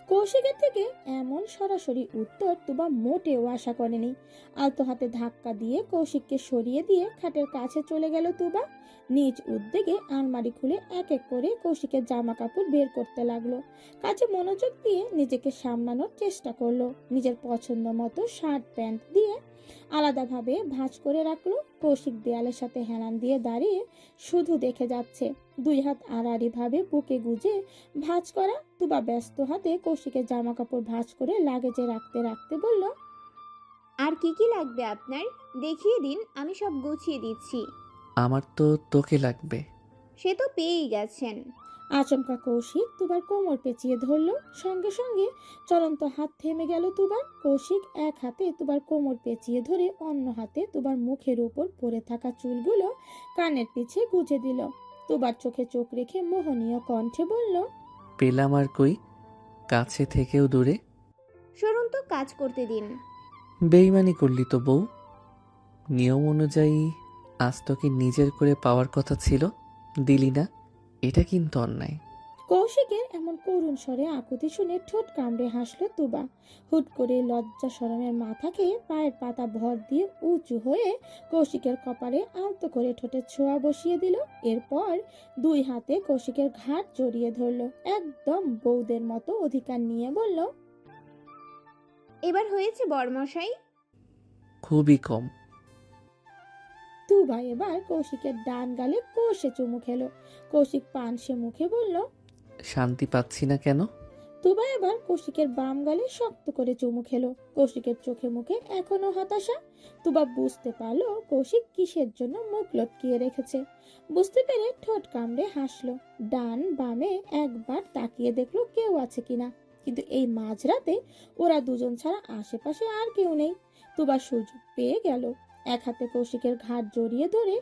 কৌশিকের থেকে এমন সরাসরি উত্তর তুবা মোটেও আশা করেনি। আলতো হাতে ধাক্কা দিয়ে কৌশিককে সরিয়ে দিয়ে খাটের কাছে চলে গেল তুবা। নিজ উদ্যোগে আলমারি খুলে এক এক করে কৌশিকের জামা কাপড় বের করতে লাগলো। কাজে মনোযোগ দিয়ে নিজেকে সামলানোর চেষ্টা করলো। নিজের পছন্দ মতো শার্ট প্যান্ট দিয়ে আলাদাভাবে ভাঁজ করে রাখলো। কৌশিক দেয়ালের সাথে হেলান দিয়ে দাঁড়িয়ে শুধু দেখে যাচ্ছে। দুই হাত আড়াআড়ি ভাবে বুকে গুজে ভাঁজ করা। তুবা ব্যস্ত হাতে কৌশিকের জামা কাপড় ভাঁজ করে লাগেজে রাখতে রাখতে বলল, আর কি কি লাগবে আপনার? দেখিয়ে দিন, আমি সব গুছিয়ে দিচ্ছি। আমার তো তোকে লাগবে। সে তো পেয়েই গেছেন। আচমকা কৌশিক তুবার কোমর পেঁচিয়ে ধরল। সঙ্গে সঙ্গে চলন্ত হাত থেমে গেল তুবার। কৌশিক এক হাতে তুবার কোমর পেঁচিয়ে ধরে অন্য হাতে তুবার মুখের উপর পড়ে থাকা চুলগুলো কানের পিছে গুজে দিল। তুবার চোখে চোখ রেখে মোহনীয় কণ্ঠে বলল, পেলাম আর কই, কাছে থেকেও দূরে। সরুন তো, কাজ করতে দিন। বেইমানি করলি তো বউ। নিয়ম অনুযায়ী আজ তোকে নিজের করে পাওয়ার কথা ছিল, দিলি না, এটা কিন্তু অন্যায়। কৌশিকের এমন করুণ স্বরে আকুতি শুনে ঠোঁট কামড়ে হাসল তুবা। হুট করে লজ্জা শরমের মাথা খেয়ে পায়ের পাতা ভর দিয়ে উঁচু হয়ে কৌশিকের কপালে আলতো করে ঠোঁটের ছোঁয়া বসিয়ে দিল। এরপর দুই হাতে কৌশিকের ঘাড় জড়িয়ে ধরল। একদম বউদের মতো অধিকার নিয়ে বলল, এবার হয়েছে বরমশাই। খুবই কম। তুবা এবার কৌশিকের ডান গালে কষে চুমু খেলো। কৌশিক পানসে মুখে বলল, শান্তি পাচ্ছি না কেন? তুবা এবার কৌশিকের বাম গালে শক্ত করে চুমু খেলো। কৌশিকের চোখে মুখে এখনো হতাশা। তুবা বুঝতে পারলো কৌশিক কিসের জন্য মুখ লটকিয়ে রেখেছে। বুঝতে পেরে ঠোঁট কামড়ে হাসলো। ডান বামে একবার তাকিয়ে দেখলো কেউ আছে কিনা, কিন্তু এই মাঝরাতে ওরা দুজন ছাড়া আশেপাশে আর কেউ নেই। তুবা সুযোগ পেয়ে গেল। এক হাতে কৌশিকের ঘাড় জড়িয়ে ধরে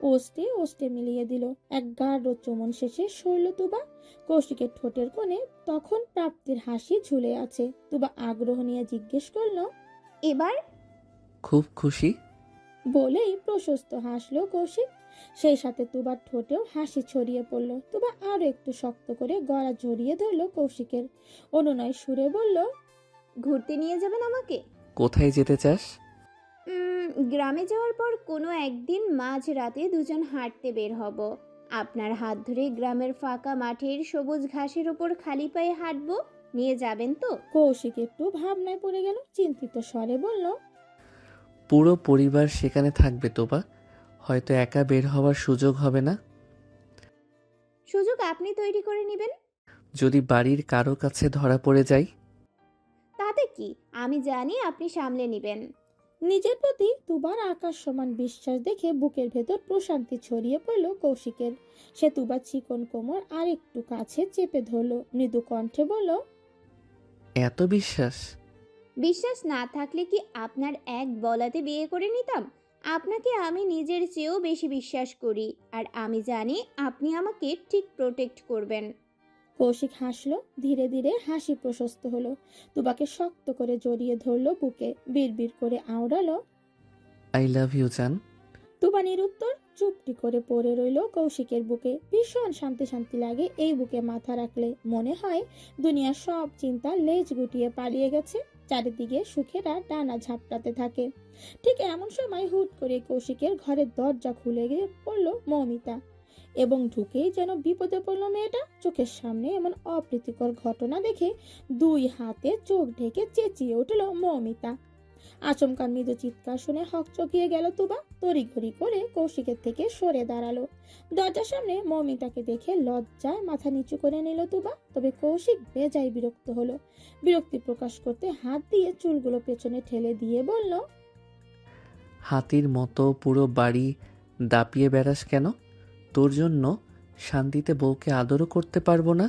ওস্টে ওস্টে মিলিয়ে দিল। এক গাঢ় চুমন শেষে সরল তুবা। কৌশিকের ঠোঁটের কোণে তখন প্রাপ্তির হাসি ঝুলে আছে। তুবা আগ্রহ নিয়ে জিজ্ঞেস করলো, এবার? খুব খুশি। বলেই প্রশস্ত হাসলো কৌশিক। সেই সাথে তুবার ঠোঁটেও হাসি ছড়িয়ে পড়লো। তুবা আরো একটু শক্ত করে গলা জড়িয়ে ধরলো কৌশিকের। অনুনয় সুরে বলল, ঘুরতে নিয়ে যাবেন আমাকে? কোথায় যেতে চাস? গ্রামে যাওয়ার পর কোনো একদিন মাঝ রাতে দুজন হাঁটতে বের হব। আপনার হাত ধরে গ্রামের ফাঁকা মাঠের সবুজ ঘাসের ওপর খালি পায়ে হাঁটবো। নিয়ে যাবেন তো? কৌশিক একটু ভাবনায় পড়ে গেল। চিন্তিত স্বরে বলল, পুরো পরিবার সেখানে থাকবে তোবা, হয়তো একা বের হওয়ার সুযোগ হবে না। সুযোগ আপনি তৈরি করে নেবেন। যদি বাড়ির কারো কাছে ধরা পড়ে যাই? তাতে কি, আমি জানি আপনি সামলে নেবেন। নিজের প্রতি তুবার আকাশ সমান বিশ্বাস দেখে বুকের ভেতর প্রশান্তি ছড়িয়ে পড়ল কৌশিকের। সে তুবার চিকন কোমর আর একটু কাছে চেপে ধরল। মৃদু কণ্ঠে বলল, এত বিশ্বাস? বিশ্বাস না থাকলে কি আপনার এক বলাতে বিয়ে করে নিতাম? আপনাকে আমি নিজের চেয়েও বেশি বিশ্বাস করি, আর আমি জানি আপনি আমাকে ঠিক প্রোটেক্ট করবেন। কৌশিক হাসলো। ধীরে ধীরে হাসি প্রশস্ত হলো। তুবাকে শক্ত করে জড়িয়ে ধরলো বুকে। বিড়বিড় করে আওড়ালো, আই লাভ ইউ জান। তুবা নিরুত্তর চুপটি করে পড়ে রইল কৌশিকের বুকে। ভীষণ শান্তি শান্তি লাগে এই বুকে মাথা রাখলে। মনে হয় দুনিয়ার সব চিন্তা লেজ গুটিয়ে পালিয়ে গেছে। চারিদিকে সুখেরা ডানা ঝাপটাতে থাকে। ঠিক এমন সময় হুট করে কৌশিকের ঘরের দরজা খুলে গিয়ে পড়ল মৌমিতা। এবং ঢুকেই যেন বিপদে পড়ল মেয়েটা। চোখের সামনে এমন অপ্রীতিকর ঘটনা দেখে দুই হাতে চোখ ঢেকে চেঁচিয়ে উঠল মৌমিতা। আচমকা মৃদু চিৎকার শুনে হকচকিয়ে গেল তুবা। তড়িঘড়ি করে কৌশিকের থেকে সরে দাঁড়ালো। দরজার সামনে মৌমিতাকে দেখে লজ্জায় মাথা নিচু করে নিল তুবা। তবে কৌশিক বেজায় বিরক্ত হলো। বিরক্তি প্রকাশ করতে হাত দিয়ে চুলগুলো পেছনে ঠেলে দিয়ে বলল, হাতির মতো পুরো বাড়ি দাপিয়ে বেড়াস কেন? তোর জন্য শান্তিতে বউকে আদরও করতে পারবো না?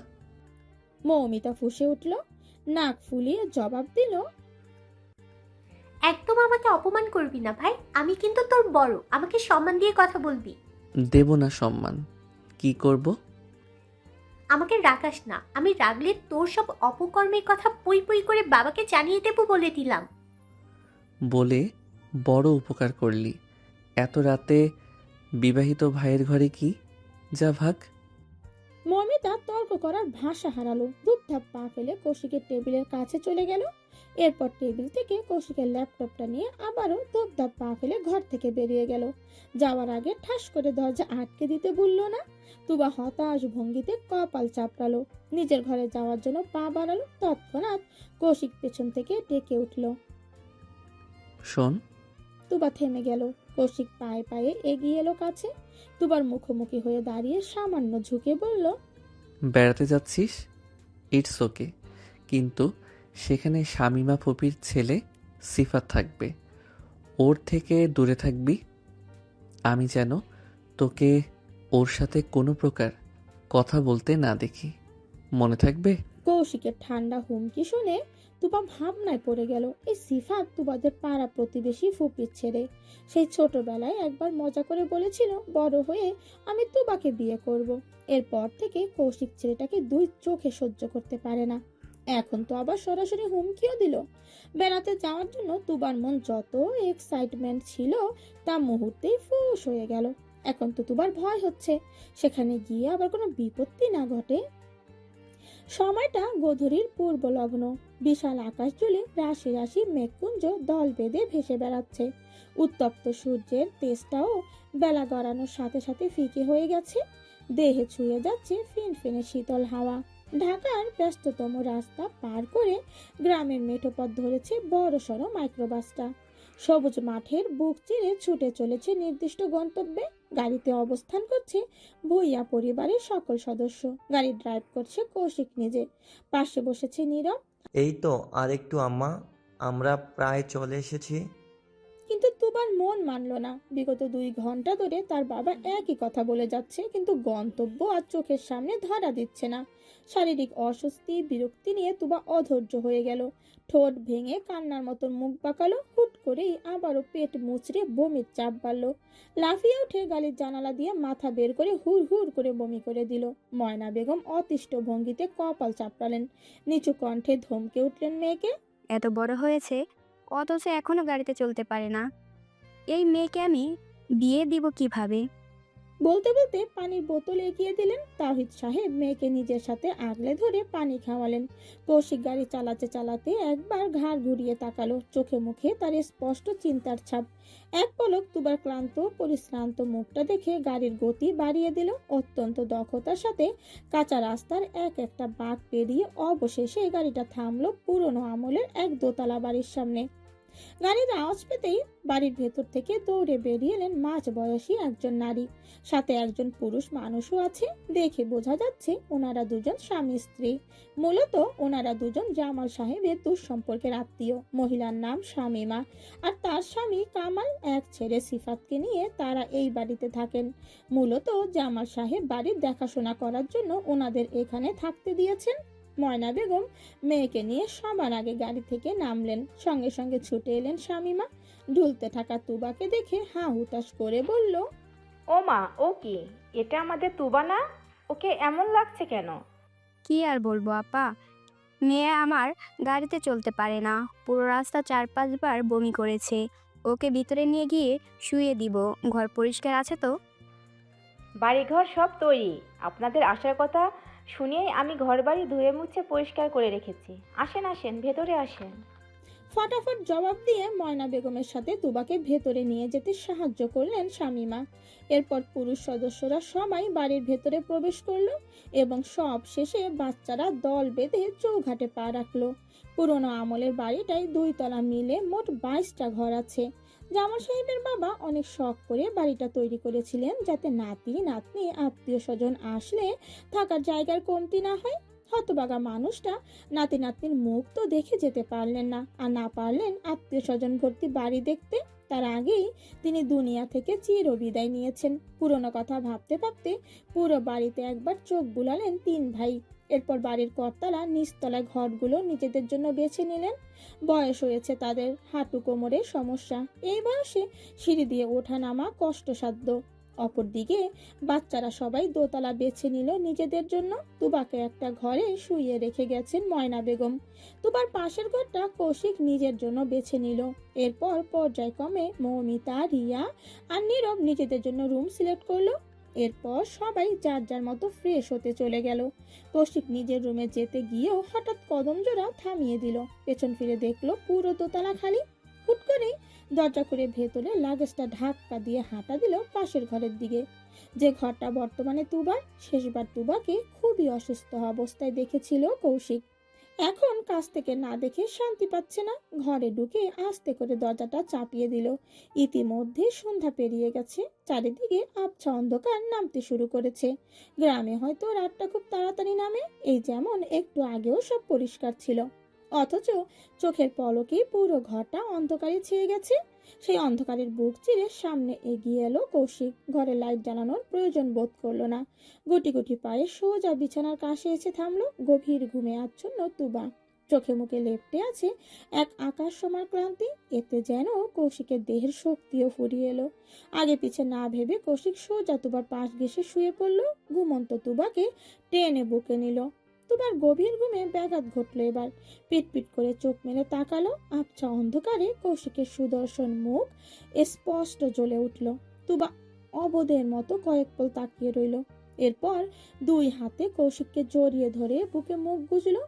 মৌমিতা ফুঁসে উঠল। নাক ফুলিয়ে জবাব দিল, একদম আমাকে অপমান করবি না ভাই, আমি কিন্তু তোর বড়, আমাকে সম্মান দিয়ে কথা বলবি। দেব না সম্মান। কি করব? আমাকে রাগাস না, আমি রাগলে তোর সব অপকর্মের কথা পই পই করে বাবাকে জানিয়ে দেবো বলে দিলাম। বলে বড় উপকার করলি। এত রাতে বিবাহিত ভাইয়ের ঘরে কি? যা ভাগ। মমিতা তর্ক করার ভাষা হারালো। ধূপধাপ পা ফেলে কৌশিকের টেবিলের কাছে চলে গেল। এরপর টেবিল থেকে কৌশিকের ল্যাপটপটা নিয়ে আবারও ধূপধাপ পা ফেলে ঘর থেকে বেরিয়ে গেল। যাওয়ার আগে ঠাস করে দরজা আটকে দিতে ভুলল না। তুবা হতাশ ভঙ্গিতে কপাল চাপড়ালো। নিজের ঘরে যাওয়ার জন্য পা বাড়ালো। তৎক্ষণাৎ কৌশিক পেছন থেকে ডেকে উঠল। শোন। তুবা থেমে গেল। কৌশিক পায়ে পায়ে এগিয়ে এলো কাছে। তুবার মুখোমুখি হয়ে দাঁড়িয়ে সামান্য ঝুঁকে বলল, বেড়াতে যাচ্ছিস? ইটস ওকে, কিন্তু সেখানে শামিমা ফুপির ছেলে সিফাত থাকবে। ওর থেকে দূরে থাকবি। আমি যেন তোকে ওর সাথে কোনো প্রকার কথা বলতে না দেখি, মনে থাকবে? কৌশিকের ঠান্ডা হুমকি শুনে তুবা ভাবনায় পড়ে গেল। এই সিফাত তুবাদের পাড়া প্রতিবেশী ফুপির ছেলে। সেই ছোটবেলায় একবার মজা করে বলেছিল, বড় হয়ে আমি তুবাকে বিয়ে করব। এরপর থেকে কৌশিক ছেলেটাকে দুই চোখে সহ্য করতে পারে না। এখন তো আবার সরাসরি হুমকিও দিল। বেড়াতে যাওয়ার জন্য তুবার মন যত এক্সাইটমেন্ট ছিল তা মুহূর্তেই ফুস হয়ে গেল। এখন তো তুবার ভয় হচ্ছে সেখানে গিয়ে আবার কোনো বিপত্তি না ঘটে। সময়টা গোধূলির পূর্ব লগ্ন। বিশাল আকাশ জুড়ে রাশি রাশি মেঘপুঞ্জ দল বেঁধে ভেসে বেড়াচ্ছে। উত্তপ্ত সূর্যের তেজটাও বেলা গড়ানোর সাথে সাথে ফিকে হয়ে গেছে। দেহে ছুঁয়ে যাচ্ছে ফিনফিনে শীতল হাওয়া। ঢাকার ব্যস্ততম রাস্তা পার করে গ্রামের মেঠো পথ ধরেছে বড়সড় মাইক্রোবাসটা। সবুজ মাঠের বুক চিরে ছুটে চলেছে নির্দিষ্ট গন্তব্যে। গাড়িতে অবস্থান করছে ভূঁইয়া পরিবারের সকল সদস্য। গাড়ি ড্রাইভ করছে কৌশিক নিজে। পাশে বসেছে নীরব। এই তো আর একটু আম্মা, আমরা প্রায় চলে এসেছি। কিন্তু তুবার মন মানল না। বিগত 2 ঘন্টা ধরে তার বাবা একই কথা বলে যাচ্ছে, কিন্তু গন্তব্য আর চোখের সামনে ধরা দিচ্ছে না। শারীরিক অস্বস্তি বিরক্তি নিয়ে তুবা অধৈর্য হয়ে গেল। ঠোঁট ভেঙে কান্নার মতো মুখ বাঁকালো। হুট করেই আবারও পেট মুচড়ে বমির চাপ বাড়ল। লাফিয়ে উঠে গাড়ির জানালা দিয়ে মাথা বের করে হুড় হুড় করে বমি করে দিল। ময়না বেগম অতিষ্ঠ ভঙ্গিতে কপাল চাপড়ালেন। নিচু কণ্ঠে ধমকে উঠলেন মেয়েকে। এত বড় হয়েছে অথচ এখনো গাড়িতে চলতে পারে না। এই মেয়েকে আমি বিয়ে দিব কিভাবে? বলতে বলতে পানির বোতল এগিয়ে দিলেন। তাহিদ সাহেব মেয়েকে নিজের সাথে আগলে ধরে পানি খাওয়ালেন। কৌশিক গাড়ি চালাতে চালাতে একবার ঘাড় ঘুরিয়ে তাকালো। চোখে মুখে তার স্পষ্ট চিন্তার ছাপ। এক পলক তুবার ক্লান্ত পরিশ্রান্ত মুখটা দেখে গাড়ির গতি বাড়িয়ে দিল। অত্যন্ত দক্ষতার সাথে কাঁচা রাস্তার এক একটা বাঁক পেরিয়ে অবশেষে গাড়িটা থামলো পুরনো আমলের এক দোতলা বাড়ির সামনে। গাড়ির আওয়াজ পেতেই বাড়ির ভেতর থেকে দৌড়ে বেরিয়ে এলেন মাঝ বয়সী একজন নারী। সাথে একজন পুরুষ মানুষও আছে। দেখে বোঝা যাচ্ছে ওনারা দুজন স্বামী স্ত্রী। মূলত ওনারা দুজন জামাল সাহেবের দূর সম্পর্কের আত্মীয়। মহিলার নাম শামিমা আর তার স্বামী কামাল। এক ছেলে সিফাতকে নিয়ে তারা এই বাড়িতে থাকেন। মূলত জামাল সাহেব বাড়ির দেখাশোনা করার জন্য ওনাদের এখানে থাকতে দিয়েছেন। ময়না বেগম মেয়েকে নিয়ে সবার আগে গাড়ি থেকে নামলেন। সঙ্গে সঙ্গে ছুটে এলেন শামিমা। ঢুলতে থাকা তুবাকে দেখে হা হুতাশ করে বলল, ও মা, ও কি? এটা আমাদের তুবা না? ওকে এমন লাগছে কেন? কি আর বলবো আপা, মেয়ে আমার গাড়িতে চলতে পারে না। পুরো রাস্তা 4-5 বার বমি করেছে। ওকে ভিতরে নিয়ে গিয়ে শুয়ে দিব। ঘর পরিষ্কার আছে তো? বাড়িঘর সব তৈরি। আপনাদের আসার কথা শুনিয়েই আমি ঘরবাড়ি ধুয়ে মুছে পরিষ্কার করে রেখেছি। আসেন আসেন, ভেতরে আসেন। ফটাফট জবাব দিয়ে ময়না বেগমের সাথে তুবাকে ভেতরে নিয়ে যেতে সাহায্য করলেন শামিমা। এরপর পুরুষ সদস্যরা সবাই বাড়ির ভেতরে প্রবেশ করলো এবং সব শেষে বাচ্চারা দল বেঁধে চৌঘাটে পা রাখলো। পুরনো আমলের বাড়িটায় 2 তলা মিলে মোট 22টা ঘর আছে। জামাল সাহেবের বাবা অনেক শখ করে বাড়িটা তৈরি করেছিলেন যাতে নাতি নাতনি আত্মীয় স্বজন আসলে থাকার জায়গার কমতি না হয়। হতবাগা মানুষটা নাতি নাতনির মুখ তো দেখে যেতে পারলেন না, আর না পারলেন আত্মীয় স্বজন ভর্তি বাড়ি দেখতে। তার আগেই তিনি দুনিয়া থেকে চির বিদায় নিয়েছেন। পুরনো কথা ভাবতে ভাবতে পুরো বাড়িতে একবার চোখ বুলালেন 3 ভাই। এরপর বাড়ির কর্তারা নিচতলায় ঘরগুলো নিজেদের জন্য বেছে নিলেন। বয়স হয়েছে তাদের, হাঁটু কোমরের সমস্যা। এই বয়সে সিঁড়ি দিয়ে ওঠা নামা কষ্টসাধ্য। অপরদিকে বাচ্চারা সবাই দোতলা বেছে নিল নিজেদের জন্য। তুবাকে একটা ঘরে শুইয়ে রেখে গেছেন ময়না বেগম। তুবার পাশের ঘরটা কৌশিক নিজের জন্য বেছে নিল। এরপর পর্যায়ক্রমে মৌমিতা, রিয়া আর নীরব নিজেদের জন্য রুম সিলেক্ট করলো। এরপর সবাই যার যার মতো ফ্রেশ হতে চলে গেল। কৌশিক নিজের রুমে যেতে গিয়েও হঠাৎ কদম জোড়া থামিয়ে দিল। পেছন ফিরে দেখলো পুরো দোতলা খালি। হুট করেই দরজা করে ভেতরে লাগেজটা ধাক্কা দিয়ে হাঁটা দিল পাশের ঘরের দিকে, যে ঘরটা বর্তমানে তুবার। শেষবার তুবাকে খুবই অসুস্থ অবস্থায় দেখেছিল কৌশিক। এখন কাছ থেকে না দেখে শান্তি পাচ্ছে না। ঘরে ঢুকে আস্তে করে দরজাটা চাপিয়ে দিল। ইতিমধ্যে সন্ধ্যা পেরিয়ে গেছে, চারিদিকে আবছা অন্ধকার নামতে শুরু করেছে। গ্রামে হয়তো রাতটা খুব তাড়াতাড়ি নামে, এই যেমন একটু আগেও সব পরিষ্কার ছিল, অথচ চোখের পলকেই পুরো ঘরটা অন্ধকারে ছেয়ে গেছে। সেই অন্ধকারের বুক চিরে সামনে এগিয়ে এলো কৌশিক। ঘরে লাইট জ্বালানোর প্রয়োজন বোধ করলো না। গুটি গুটি পায়ে সোজা বিছানার কাছে এসে থামলো। গভীর ঘুমে আচ্ছন্ন তুবা। চোখে মুখে লেপ্টে আছে এক আকাশ সমান ক্লান্তি। এতে যেন কৌশিকের দেহের শক্তিও ফুরিয়ে এলো। আগে পিছে না ভেবে কৌশিক সোজা তুবার পাশ ঘেঁষে শুয়ে পড়লো। ঘুমন্ত তুবাকে টেনে বুকে নিল। তুবার গভীর ঘুমে ব্যাঘাত ঘটলো এবার। পিটপিট করে চোখ মেলে তাকালো। আবছা অন্ধকারে কৌশিকের সুদর্শন মুখ স্পষ্ট জ্বলে উঠল। তুবা অবোধের মতো কয়েক পল তাকিয়ে রইল। এরপর দুই হাতে কৌশিককে জড়িয়ে ধরে বুকে মুখ গুজলো।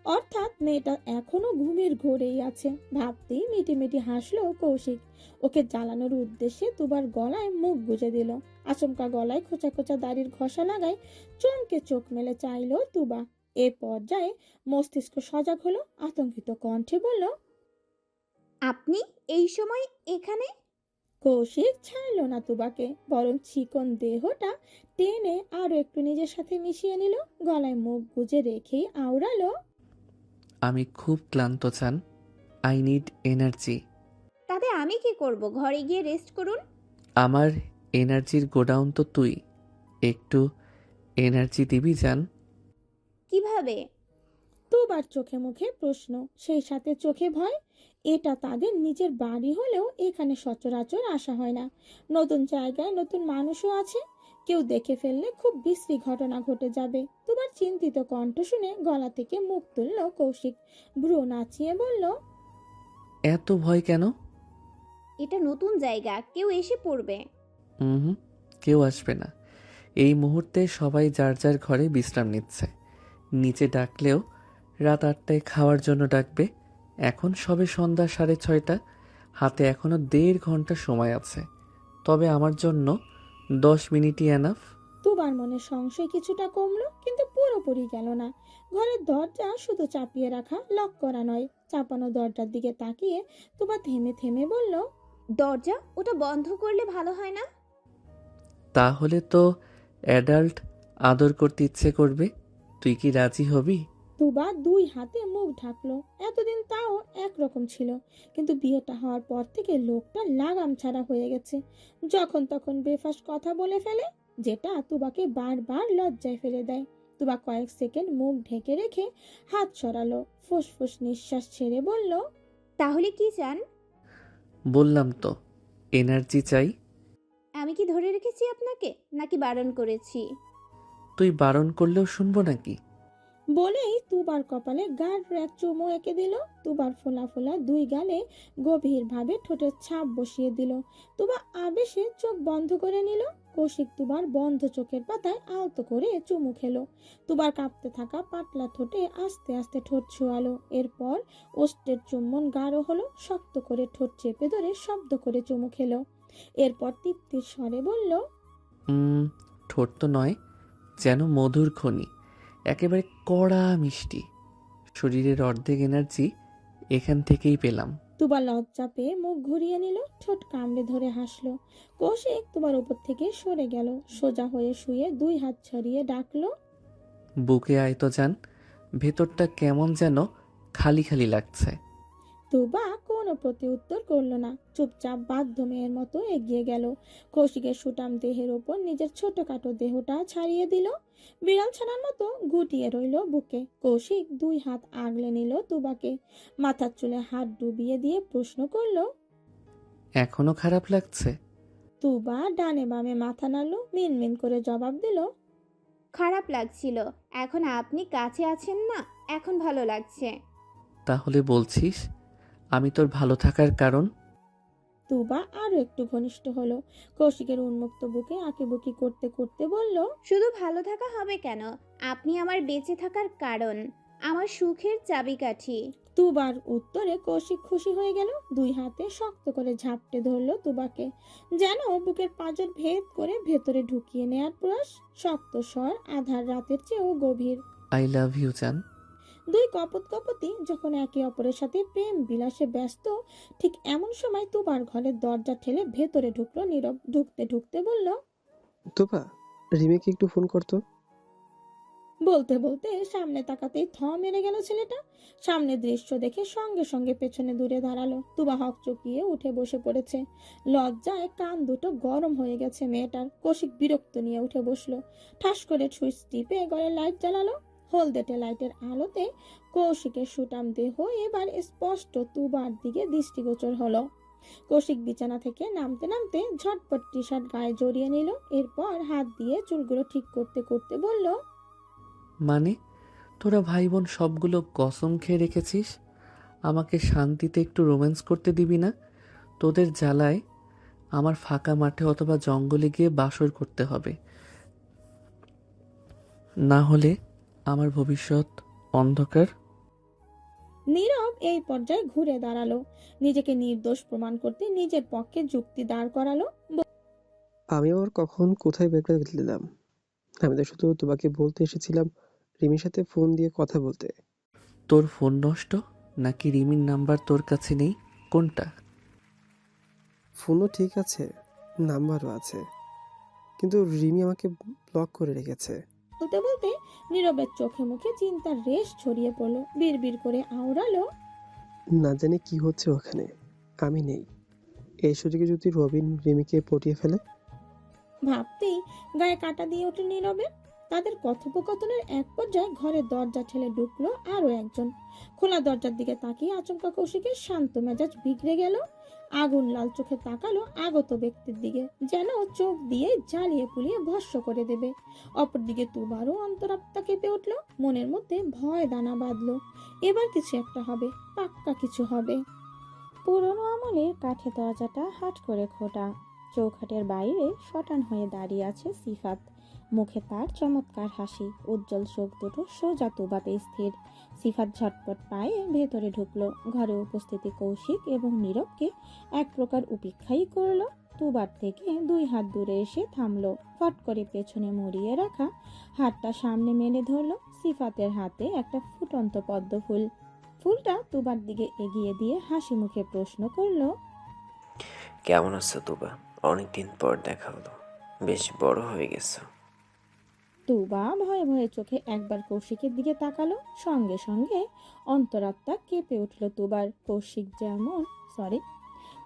অর্থাৎ মেয়েটা এখনো ঘুমের ঘোরেই আছে। ভাবতেই মিটিমিটি হাসলো কৌশিক। ওকে জ্বালানোর উদ্দেশ্যে তুবার গলায় মুখ গুজে দিল। আচমকা গলায় খোঁচা খোঁচা দাড়ির ঘষা লাগায় চমকে চোখ মেলে চাইলো তুবা। এ পর্যায়ে মস্তিষ্ক সজাগ হলো। আতঙ্কিত কণ্ঠে বলল, আপনি এই সময় এখানে? কৌশিক ছাড়ল না তুবাকে, বরং চিকন দেহটা টেনে আরো একটু নিজের সাথে মিশিয়ে নিল। গলায় মুখ গুজে রেখেই আওড়ালো, আমি খুব ক্লান্ত চান। I need energy. তাতে আমি কি করব? ঘরে গিয়ে রেস্ট করুন। আমার এনার্জির গোডাউন তো তুই। একটু এনার্জি দিবি জান? কিভাবে? তুবার চোখে মুখে প্রশ্ন, সেই সাথে চোখে ভয়। এটা তাদের নিজের বাড়ি হলেও এখানে সচরাচর আসা হয় না। নতুন জায়গায় নতুন মানুষও আছে, কেউ দেখে ফেললে খুব বিশ্রী ঘটনা ঘটে যাবে। তুবার চিন্তিত কণ্ঠ শুনে গলা থেকে মুখ তুলল কৌশিক। ভ্রু নাচিয়ে বলল, এত ভয় কেন? এটা নতুন জায়গা, কেউ এসে পড়বে। হুম, কেউ আসবে না। এই মুহূর্তে সবাই যার যার ঘরে বিশ্রাম নিচ্ছে। নিচে ডাকলেও রাত 8টায় খাওয়ার জন্য ডাকবে। এখন সবে সন্ধ্যা 6:30। হাতে এখনো 1.5 ঘন্টা সময় আছে। তবে আমার জন্য 10 মিনিটই এনাফ। তুবার মনে সংশয় কিছুটা কমলো, কিন্তু পুরোপুরি গেল না। ঘরের দরজা শুধু চাপিয়ে রাখা, লক করা নয়। চাপানো দরজার দিকে তাকিয়ে তুবা থেমে থেমে বলল, দরজা ওটা বন্ধ করলে ভালো হয় না? তাহলে তো অ্যাডাল্ট আদর করতে ইচ্ছে করবে। তুই কি রাজি হবি? তুবা দুই হাতে মুখ ঢাকলো। এতদিন তাও একরকম ছিল, কিন্তু বিয়েটা হওয়ার পর থেকে লোকটা লাগাম ছাড়া হয়ে গেছে। যখন তখন বেফাস কথা বলে ফেলে, যেটা তুবাকে বারবার লজ্জায় ফেলে দেয়। তুবা কয়েক সেকেন্ড মুখ ঢেকে রেখে হাত সরালো, ফুসফুস নিঃশ্বাস ছেড়ে বলল, তাহলে কি চান? বললাম তো, এনার্জি চাই। আমি কি ধরে রেখেছি আপনাকে, নাকি বারণ করেছি? তুই বারণ করলেও শুনবো নাকি? বলেই তুবার কপালে গাঢ় এক চুমু এঁকে দিল। তুবার ফোলা ফোলা দুই গালে গভীরভাবে ঠোঁটের ছাপ বসিয়ে দিল। তুবা আবেশে চোখ বন্ধ করে নিল। কৌশিক তুবার বন্ধ চোখের পাতায় আলতো করে চুমু খেলো। তুবার কাঁপতে থাকা পাতলা ঠোঁটে আস্তে আস্তে ঠোঁট ছোঁয়ালো। এরপর ওষ্ঠের চুম্বন গাঢ় হলো। শক্ত করে ঠোঁট চেপে ধরে শব্দ করে চুমু খেলো। এরপর তৃপ্তির স্বরে বলল, ঠোঁট তো নয়, যেন মধুর খনি, একেবারে কড়া মিষ্টি। শরীরের অর্ধেক এনার্জি এখান থেকেই পেলাম। তুবা লজ্জা পেয়ে মুখ ঘুরিয়ে নিল, ঠোঁট কামড়ে ধরে হাসলো। কৌশিক তুবার উপর থেকে সরে গেল, সোজা হয়ে শুয়ে দুই হাত ছড়িয়ে ডাকলো, বুকে আয় তো যান। ভেতরটা কেমন যেন খালি খালি লাগছে। তুবা কোনো প্রতি উত্তর করলো না, চুপচাপ বাধ্য মেয়ের মতো এগিয়ে গেল। কৌশিকের সুটাম দেহের ওপর নিজের ছোটখাটো দেহটা ছাড়িয়ে দিল। বিড়াল ছানার মতো গুটিয়ে রইল বুকে। কৌশিক দুই হাত আগলে নিল তুবাকে, মাথার চুলে হাত ডুবিয়ে দিয়ে প্রশ্ন করলো, এখনো খারাপ লাগছে? তুবা ডানে বামে মাথা নাড়ল, মিনমিন করে জবাব দিল, খারাপ লাগছিল, এখন আপনি কাছে আছেন না, এখন ভালো লাগছে। তাহলে বলছিস আমি তোর ভালো থাকার কারণ? তুবা আরো একটু ঘনিষ্ঠ হলো। কৌশিকের উন্মুক্ত বুকে আঁকিবুকি করতে করতে বলল, শুধু ভালো থাকা হবে কেন? আপনি আমার বেঁচে থাকার কারণ, আমার সুখের চাবিকাঠি। তুবার উত্তরে কৌশিক খুশি হয়ে গেল। দুই হাতে শক্ত করে ঝাপটে ধরলো তুবাকে, যেন বুকের পাঁজর ভেদ করে ভেতরে ঢুকিয়ে নেয়ার প্রয়াস। শক্ত স্বর আধার রাতের চেয়েও গভীর। আই লাভ ইউ জান। দুই কপতি যখন একে অপরের সাথে প্রেম বিলাসে ব্যস্ত, ঠিক এমন সময় তুবার ঘরের দরজা ঠেলে ভেতরে ঢুকলো নীরব। ঢুকতে ঢুকতে বলল, তোপা, রিমিকে একটু ফোন করতো। বলতে বলতে সামনে তাকাতেই থ মেরে গেল ছেলেটা। সামনে দৃশ্য দেখে সঙ্গে সঙ্গে পেছনে দূরে দাঁড়ালো। তুবা হক চকিয়ে উঠে বসে পড়েছে। লজ্জায় কান দুটো গরম হয়ে গেছে মেয়েটার। কৌশিক বিরক্ত নিয়ে উঠে বসলো। ঠাস করে সুইচ টিপে ঘরের লাইট জ্বালালো। হলদেটে লাইটের আলোতে কৌশিকের সুটাম দেহ এবার স্পষ্ট তুবার দিকে দৃষ্টিগোচর হলো। কৌশিক বিছানা থেকে নামতে নামতে ঝটপট টি শার্ট গায়ে জড়িয়ে নিল। এরপর হাত দিয়ে চুলগুলো ঠিক করতে করতে বলল, মানে তোরা ভাই বোন সবগুলো কসম খেয়ে রেখেছিস আমাকে শান্তিতে একটু রোম্যান্স করতে দিবি না? তোদের জ্বালায় আমার ফাঁকা মাঠে অথবা জঙ্গলে গিয়ে বাসর করতে হবে, না হলে আমার ভবিষ্যৎ অন্ধকার। নীরব এই পর্যায়ে ঘুরে দাঁড়ালো। নিজেকে নির্দোষ প্রমাণ করতে নিজের পক্ষে যুক্তি দাঁড় করালো। আমি আবার কখন কোথায় বের করে দিলাম? আমি তো শুধু তোমাকে বলতে এসেছিলাম রিমির সাথে ফোন দিয়ে কথা বলতে। তোর ফোন নষ্ট নাকি রিমির নাম্বার তোর কাছে নেই, কোনটা? ফোনও ঠিক আছে, নাম্বারও আছে, কিন্তু রিমি আমাকে ব্লক করে রেখেছে। বলতে বলতে নীরবের চোখে মুখে চিন্তার রেশ ছড়িয়ে পড়লো। বিড়বিড় করে আওড়ালো, না জানি কি হচ্ছে ওখানে, আমি নেই। এই সুযোগে যদি রবিন রিমিকে পটিয়ে ফেলে। ভাবতেই গায়ে কাঁটা দিয়ে উঠল নীরবের। তাদের কথোপকথনের এক পর্যায়ে ঘরের দরজা ঠেলে ঢুকলো আরো একজন। খোলা দরজার দিকে তাকিয়ে আচমকা কৌশিকের শান্ত মেজাজ বিগড়ে গেল। আগুন লাল চোখে তাকালো আগত ব্যক্তির দিকে, যেন চোখ দিয়ে জ্বালিয়ে পুড়িয়ে ভস্ম করে দেবে। অপরদিকে তুবারও অন্তরাত্মা কেঁপে উঠলো। মনের মধ্যে ভয় দানা বাঁধলো। এবার কিছু একটা হবে, পাক্কা কিছু হবে। পুরনো আমলের কাঠের দরজাটা হাট করে খোটা। চৌখাটের বাইরে শটান হয়ে দাঁড়িয়ে আছে সিফাত। মুখে তার চমৎকার হাসি, উজ্জ্বল চোখ দুটো সোজা তুবাতে স্থির। সিফাত ঝটপট পায়ে ভেতরে ঢুকলো। ঘরে উপস্থিতি কৌশিক এবং নীরবকে এক প্রকার উপেক্ষাই করলো। তুবার থেকে দুই হাত দূরে এসে থামলো। ফট করে পেছনে মুড়িয়ে রাখা হাতটা সামনে মেলে ধরলো। সিফাতের হাতে একটা ফুটন্ত পদ্ম ফুল। ফুলটা তুবার দিকে এগিয়ে দিয়ে হাসি মুখে প্রশ্ন করলো, কেমন আছো তুবা? অনেকদিন পর দেখা হলো, বেশ বড় হয়ে গেছো। তুবা ভয়ে ভয়ে চোখে একবার কৌশিকের দিকে তাকালো। সঙ্গে সঙ্গে অন্তরাত্মা কেঁপে উঠল তুবার।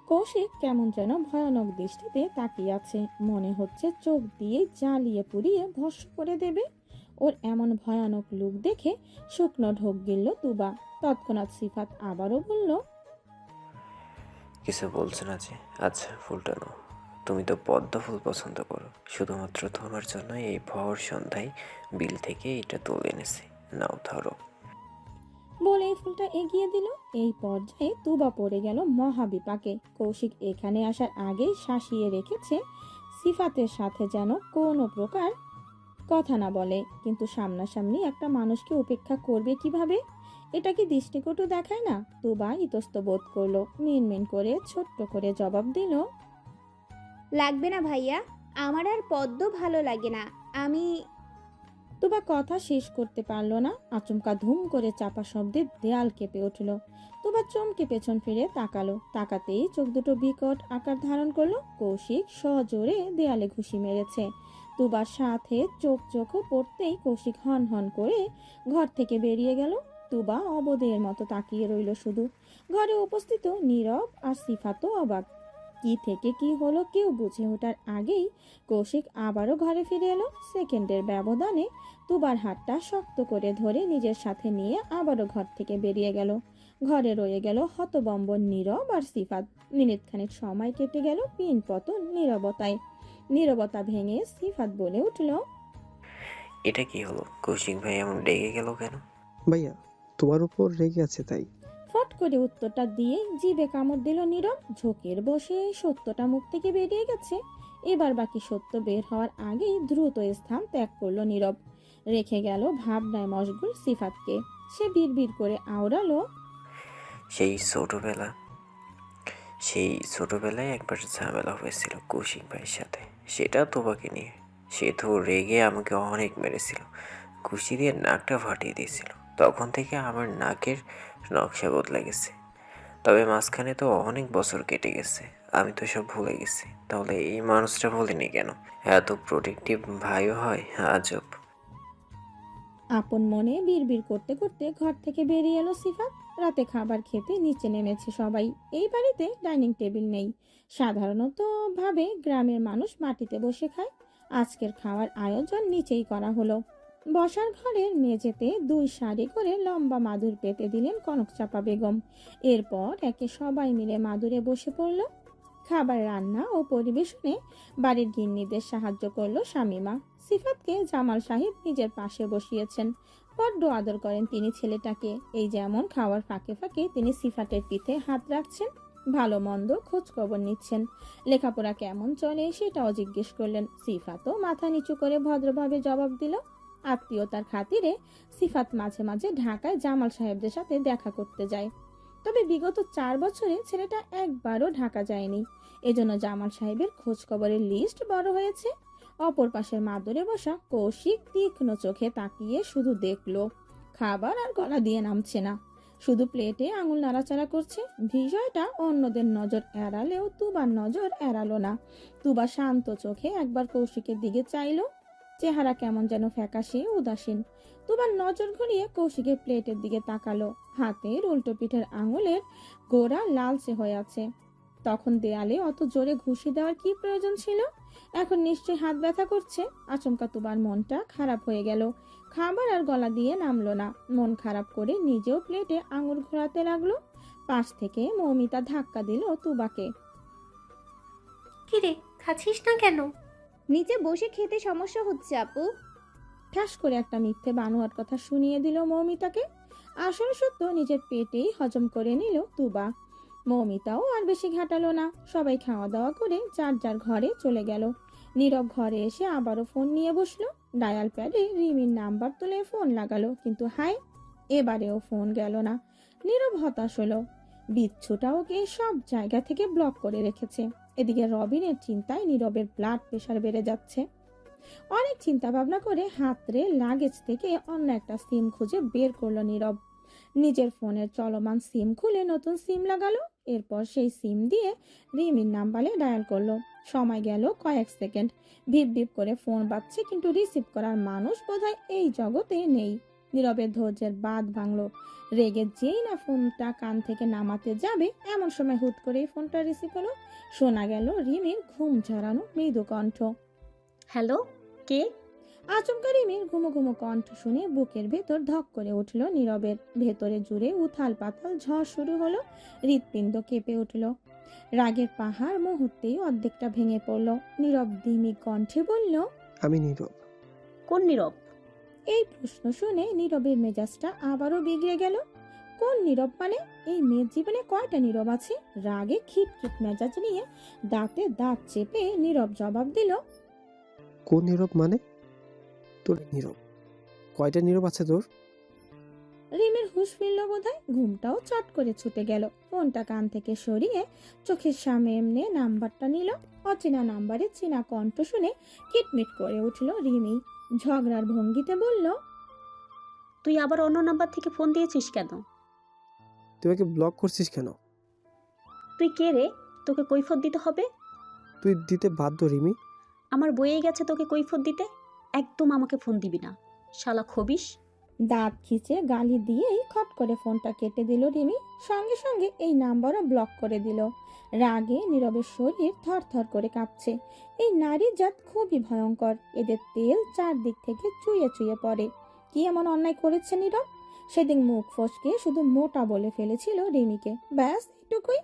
কৌশিক কেমন যেন ভয়ানক দৃষ্টিতে তাকিয়ে আছে। মনে হচ্ছে চোখ দিয়ে জ্বালিয়ে পুড়িয়ে ভস্ম করে দেবে। ওর এমন ভয়ানক লুক দেখে শুকনো ঢোক গিলল তুবা। তৎক্ষণাৎ সিফাত আবারও বলল, কিছু বলছো না যে? আচ্ছা, ফুলটা নাও। তুমি তো পদ্ম ফুল পছন্দ করো, শুধুমাত্র তোমার জন্য এই ভর সন্ধ্যায় বিল থেকে এটা তুলে এনেছি, নাও ধরো। বলে এই ফুলটা এগিয়ে দিল। এই পর্যায়ে তুবা পড়ে গেল মহাবিপাকে। কৌশিক এখানে আসার আগেই শাসিয়ে রেখেছে সিফাতের সাথে যেন কোনো প্রকার কথা না বলে, কিন্তু সামনাসামনি একটা মানুষকে উপেক্ষা করবে কিভাবে? এটা কি দৃষ্টিকটু দেখায় না? তুবা ইতস্ত বোধ করলো। মিনমিন করে ছোট্ট করে জবাব দিল, লাগবে না ভাইয়া, আমার আর পদ্ম ভালো লাগে না। আমি তুবা কথা শেষ করতে পারলো না। আচমকা ধুম করে চাপা শব্দে দেয়াল কেঁপে উঠল। তুবা চমকে পেছন ফিরে তাকালো। তাকাতেই চোখ দুটো বিকট আকার ধারণ করলো। কৌশিক সজোরে দেয়ালে ঘুষি মেরেছে। তুবার সাথে চোখও পড়তেই কৌশিক হন হন করে ঘর থেকে বেরিয়ে গেল। তুবা অবধের মতো তাকিয়ে রইল শুধু। ঘরে উপস্থিত নীরব আর সিফাতও অবাক। কি থেকে কি হলো কেউ বুঝে ওঠার আগেই কৌশিক আবারও ঘরে ফিরে এলো। সেকেন্ডের ব্যবধানে তুবার হাতটা শক্ত করে ধরে নিজের সাথে নিয়ে আবারও ঘর থেকে বেরিয়ে গেল। ঘরে রয়ে গেল হতবম্ব নীরব আর সিফাত। মিনিটখানেক সময় কেটে গেল পিনপতন নীরবতায়। নীরবতা ভেঙে সিফাত বলে উঠল, এটা কি হলো? কৌশিক ভাই এমন রেগে গেল কেন? ভাইয়া তোমার উপর রেগে আছে তাই। ফট ফট করে উত্তরটা দিয়ে জিভে কামড় দিল নীরব। ঝোঁকের বসে সত্যটা মুখ থেকে বেরিয়ে গেছে। এবার বাকি সত্য বের হওয়ার আগেই দ্রুত স্থান ত্যাগ করলো নীরব। রেখে গেল ভাবনায় মশগুল সিফাতকে। সে বিড়বিড় করে আওড়ালো, সেই ছোটবেলা সেই ছোটবেলায় একবার ঝামেলা হয়েছিল কৌশিক ভাইয়ের সাথে, সেটা তোবাকে নিয়ে। সে তো রেগে আমাকে অনেক মেরেছিল, ঘুষি দিয়ে নাকটা ফাটিয়ে দিয়েছিল। তখন থেকে আমার নাকের নকশা বদলে গেছে। তবে মাঝখানে তো অনেক বছর কেটে গেছে, আমি তো সব ভুলে গেছি। তাহলে এই মানুষটা বলিনি কেন? এত প্রোটেক্টিভ ভাইও হয়, আজব। আপন মনে বিড়বিড় করতে করতে ঘর থেকে বেরিয়ে এলো সিফাত। রাতে খাবার খেতে নিচে নেমেছে সবাই। এই বাড়িতে ডাইনিং টেবিল নেই। সাধারণত ভাবে গ্রামের মানুষ মাটিতে বসে খায়। আজকের খাওয়ার আয়োজন নিচেই করা হলো। বসার ঘরের মেঝেতে 2 সারি করে লম্বা মাদুর পেতে দিলেন কনকচাপা বেগম। এরপর একে সবাই মিলে মাদুরে বসে পড়ল। খাবার রান্না ও পরিবেশনে বাড়ির গিন্নিদের সাহায্য করলো শামীমা। সিফাতকে জামাল সাহেব নিজের পাশে বসিয়েছেন। বড্ড আদর করেন তিনি ছেলেটাকে। এই যেমন খাওয়ার ফাঁকে ফাঁকে তিনি সিফাতের পিঠে হাত রাখছেন, ভালো মন্দ খোঁজ খবর নিচ্ছেন। লেখাপড়া কেমন চলে সেটাও জিজ্ঞেস করলেন। সিফাতও মাথা নিচু করে ভদ্রভাবে জবাব দিল। আত্মীয়তার খাতিরে সিফাত মাঝে মাঝে ঢাকায় জামাল সাহেবদের সাথে দেখা করতে যায়। তবে বিগত 4 বছরে ছেলেটা একবারও ঢাকা যায়নি। এজন্য জামাল সাহেবের খোঁজ খবরের লিস্ট বড় হয়েছে। অপর পাশের মাদুরে বসা কৌশিক তীক্ষ্ণ চোখে তাকিয়ে শুধু দেখলো। খাবার আর গলা দিয়ে নামছে না, শুধু প্লেটে আঙুল নাড়াচাড়া করছে। বিষয়টা অন্যদের নজর এড়ালেও তুবার নজর এড়ালো না। তুবা শান্ত চোখে একবার কৌশিকের দিকে চাইলো। চেহারা কেমন যেন ফ্যাকাশে উদাসীন। তুবার নজর ঘুরিয়ে কৌশিকের প্লেটের দিকে তাকালো। হাতের উল্টো পিঠের আঙুলের গোড়া লালচে হয়ে আছে। তখন দেয়ালে অত জোরে ঘুষি দেওয়ার কি প্রয়োজন ছিল? এখন নিশ্চয়ই হাত ব্যথা করছে। আচমকা তুবার মনটা খারাপ হয়ে গেল। খাবার আর গলা দিয়ে নামলো না। মন খারাপ করে নিজেও প্লেটে আঙুল ঘোরাতে লাগলো। পাশ থেকে মৌমিতা ধাক্কা দিল তুবাকে। কিরে, খাচ্ছিস না কেন? নিচে বসে খেতে সমস্যা হচ্ছে আপু। ঠাস করে একটা মিথ্যে বানোয়াট কথা শুনিয়ে দিল মৌমিতাকে। আসল সত্য নিজের পেটেই হজম করে নিল তুবা। মৌমিতাও আর বেশি ঘাটালো না। সবাই খাওয়া দাওয়া করে যার যার ঘরে চলে গেল। নীরব ঘরে এসে আবারও ফোন নিয়ে বসলো। ডায়াল প্যাডে রিমির নাম্বার তুলে ফোন লাগালো, কিন্তু হাই, এবারেও ফোন গেল না। নীরব হতাশ হলো। বিচ্ছুটা ওকে সব জায়গা থেকে ব্লক করে রেখেছে। এদিকে রবিনের চিন্তায় নীরবের ব্লাড প্রেশার বেড়ে যাচ্ছে। অনেক চিন্তা ভাবনা করে হাতরে লাগেজ থেকে অন্য একটা সিম খুঁজে বের করলো নীরব। নিজের ফোনের চলমান সিম খুলে নতুন সিম লাগালো। এরপর সেই সিম দিয়ে রিমির নাম্বারে ডায়াল করলো। সময় গেল কয়েক সেকেন্ড। ভিপ ভিপ করে ফোন বাজছে, কিন্তু রিসিভ করার মানুষ বোধহয় এই জগতে নেই। নীরবের ধৈর্যের বাঁধ ভাঙলো। রেগে যেই না ফোনটা কান থেকে নামাতে যাবে, এমন সময় হুট করেই ফোনটা রিসিভ হলো। শোনা গেল রিমির ঘুম ঝরানো মৃদু কণ্ঠ। হ্যালো, কে? আচমকা রিমির ঘুমো ঘুমো কণ্ঠ শুনে বুকের ভেতর ধক করে উঠল নীরবের। ভেতরে জুড়ে উথাল পাতাল ঝড় শুরু হলো। হৃৎপিণ্ড কেঁপে উঠল। রাগের পাহাড় মুহূর্তেই অর্ধেকটা ভেঙে পড়ল। নীরব ধিমি কণ্ঠে বলল, আমি নীরব। কোন নীরব? এই প্রশ্ন শুনে নীরবের মেজাজটা আবারও বিগড়ে গেল। কোন নীরব মানে? এই মেয়ের জীবনে কয়টা নীরব আছে? রাগে খিটখিট মেজাজ নিয়ে দাঁতে দাঁত চেপে নীরব জবাব দিল, কোন নীরব মানে? তোর নীরব। কয়টা নীরব আছে তোর? রিমির হুঁশ ফিরল বোধহয়। ঘুমটাও চট করে ছুটে গেল। ফোনটা কান থেকে সরিয়ে চোখের সামনে এমনি নাম্বারটা নিল। অচেনা নাম্বারে চেনা কণ্ঠ শুনে কিটমিট করে উঠল রিমি। ঝগড়ার ভঙ্গিতে বলল, তুই আবার অন্য নাম্বার থেকে ফোন দিয়েছিস কেন? তুই আমাকে ব্লক করছিস কেন? তুই কে রে? তোকে কৈফিয়ত দিতে হবে? তুই দিতে বাধ্য রিমি। আমার বইয়ে গেছে তোকে কৈফিয়ত দিতে। একদম আমাকে ফোন দিবি না, শালা খবিস। দাঁত খিচে গালি দিয়েই খট করে ফোনটা কেটে দিল রিমি। সঙ্গে সঙ্গে এই নাম্বারও ব্লক করে দিল। রাগে নীরবের শরীর থরথর করে কাঁপছে। এই নারী জাত খুবই ভয়ঙ্কর। এদের তেল চারদিক থেকে চুইয়ে চুইয়ে পড়ে। কি এমন অন্যায় করেছে নীরব? সেদিন মুখ ফসকে শুধু মোটা বলে ফেলেছিল রিমিকে, ব্যাস এটুকুই।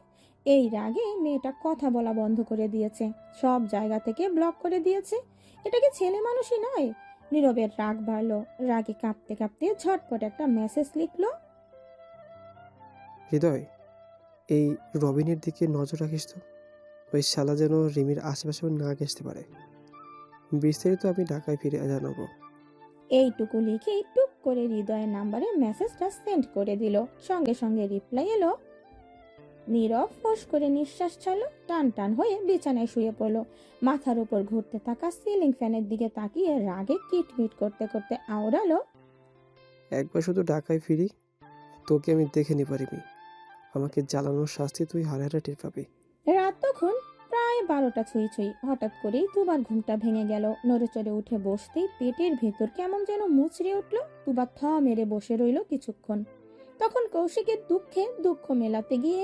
এই রাগে মেয়েটা কথা বলা বন্ধ করে দিয়েছে, সব জায়গা থেকে ব্লক করে দিয়েছে। এটা কি ছেলে মানুষই নয়? নীরবের রাগ বাড়লো। রাগে কাঁপতে কাঁপতে ঝটপট একটা মেসেজ লিখলো, হৃদয়, এই রবিনের দিকে নজর রাখিস তো। ওই শালা যেন রিমির আশেপাশে না ঘেঁষতে পারে। বিস্তারিত আমি ঢাকায় ফিরে জানাবো। এইটুকু লিখে টুক করে হৃদয়ের নাম্বারে মেসেজটা সেন্ড করে দিল। সঙ্গে সঙ্গে রিপ্লাই এলো। নীরব ফোঁস করে নিঃশ্বাস ছাড়লো, টান টান হয়ে বিছানায় শুয়ে পড়লো। মাথার উপর ঘুরতে থাকা সিলিং ফ্যানের দিকে তাকিয়ে রাগে কিটমিট করতে করতে আওড়ালো, একবার শুধু ঢাকায় ফিরি, তোকে আমি দেখে নিতে পারিনি। আমাকে জ্বালানোর শাস্তি তুই হারে হারে টের পাবি। রাত তখন প্রায় 12টা ছুঁই ছুঁই। হঠাৎ করেই তুবার ঘুমটা ভেঙে গেল। নড়েচড়ে উঠে বসতেই পেটের ভেতর কেমন যেন মুচড়ে উঠল। তুবা থ মেরে বসে রইল কিছুক্ষণ। তখন কৌশিকের দুঃখে দুঃখ মেলাতে গিয়ে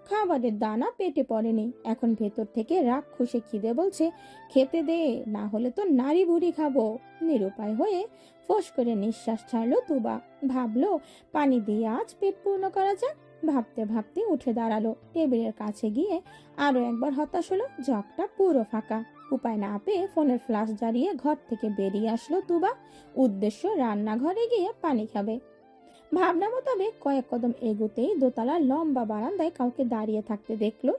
খাবারের দানা পেটে পড়েনি। এখন ভেতর থেকে রাক্ষসে খিদে বলছে, খেতে দে, না হলে তো নারী বুড়ি খাবো। নিরুপায় হয়ে ফোঁস করে নিঃশ্বাস ছাড়লো তুবা। ভাবলো পানি দিয়ে আজ পেট পূর্ণ করা যাক। ভাবতে ভাবতে উঠে দাঁড়ালো। টেবিলের কাছে গিয়ে আরো একবার হতাশ হলো, জগটা পুরো ফাঁকা। উপায় না পেয়ে ফোনের ফ্ল্যাশ জ্বালিয়ে ঘর থেকে বেরিয়ে আসলো তুবা। উদ্দেশ্য রান্নাঘরে গিয়ে পানি খাবে। ভাবনা মোতাবেক কয়েক কদম এগোতেই দোতলার লম্বা বারান্দায় কাউকে দাঁড়িয়ে থাকতে দেখলো।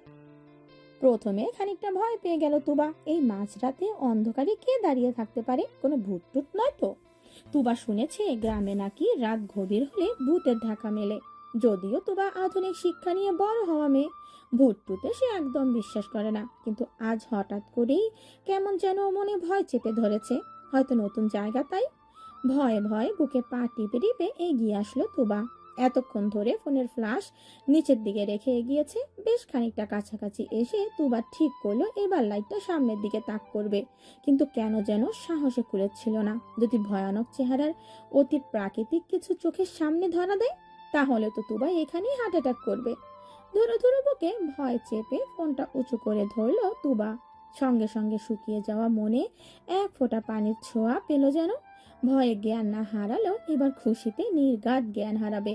প্রথমে খানিকটা ভয় পেয়ে গেল তুবা। এই মাঝরাতে অন্ধকারে কে দাঁড়িয়ে থাকতে পারে? কোনো ভূত টুত নয় তো? তুবা শুনেছে গ্রামে নাকি রাত গভীর হলে ভূতের ঢাকা মেলে। যদিও তুবা আধুনিক শিক্ষা নিয়ে বড় হওয়া মেয়ে, ভূত টুতে সে একদম বিশ্বাস করে না। কিন্তু আজ হঠাৎ করেই কেমন যেন মনে ভয় চেপে ধরেছে। হয়তো নতুন জায়গা, তাই ভয়ে ভয়ে বুকে পা টিপে টিপে এগিয়ে আসলো তুবা। এতক্ষণ ধরে ফোনের ফ্ল্যাশ নিচের দিকে রেখে এগিয়েছে। বেশ খানিকটা কাছাকাছি এসে তুবা ঠিক করলো এবার লাইটটা সামনের দিকে তাক করবে। কিন্তু কেন যেন সাহসে কুলেছিল না। যদি ভয়ানক চেহারার অতি প্রাকৃতিক কিছু চোখের সামনে ধরা দেয়, তাহলে তো তুবা এখানেই হার্ট অ্যাটাক করবে। ধরো ধরো বুকে ভয় চেপে ফোনটা উঁচু করে ধরলো তুবা। সঙ্গে সঙ্গে শুকিয়ে যাওয়া মনে এক ফোঁটা পানির ছোঁয়া পেল যেন। ভয়ে জ্ঞান না হারালো, এবার খুশিতে নির্ঘাত জ্ঞান হারাবে।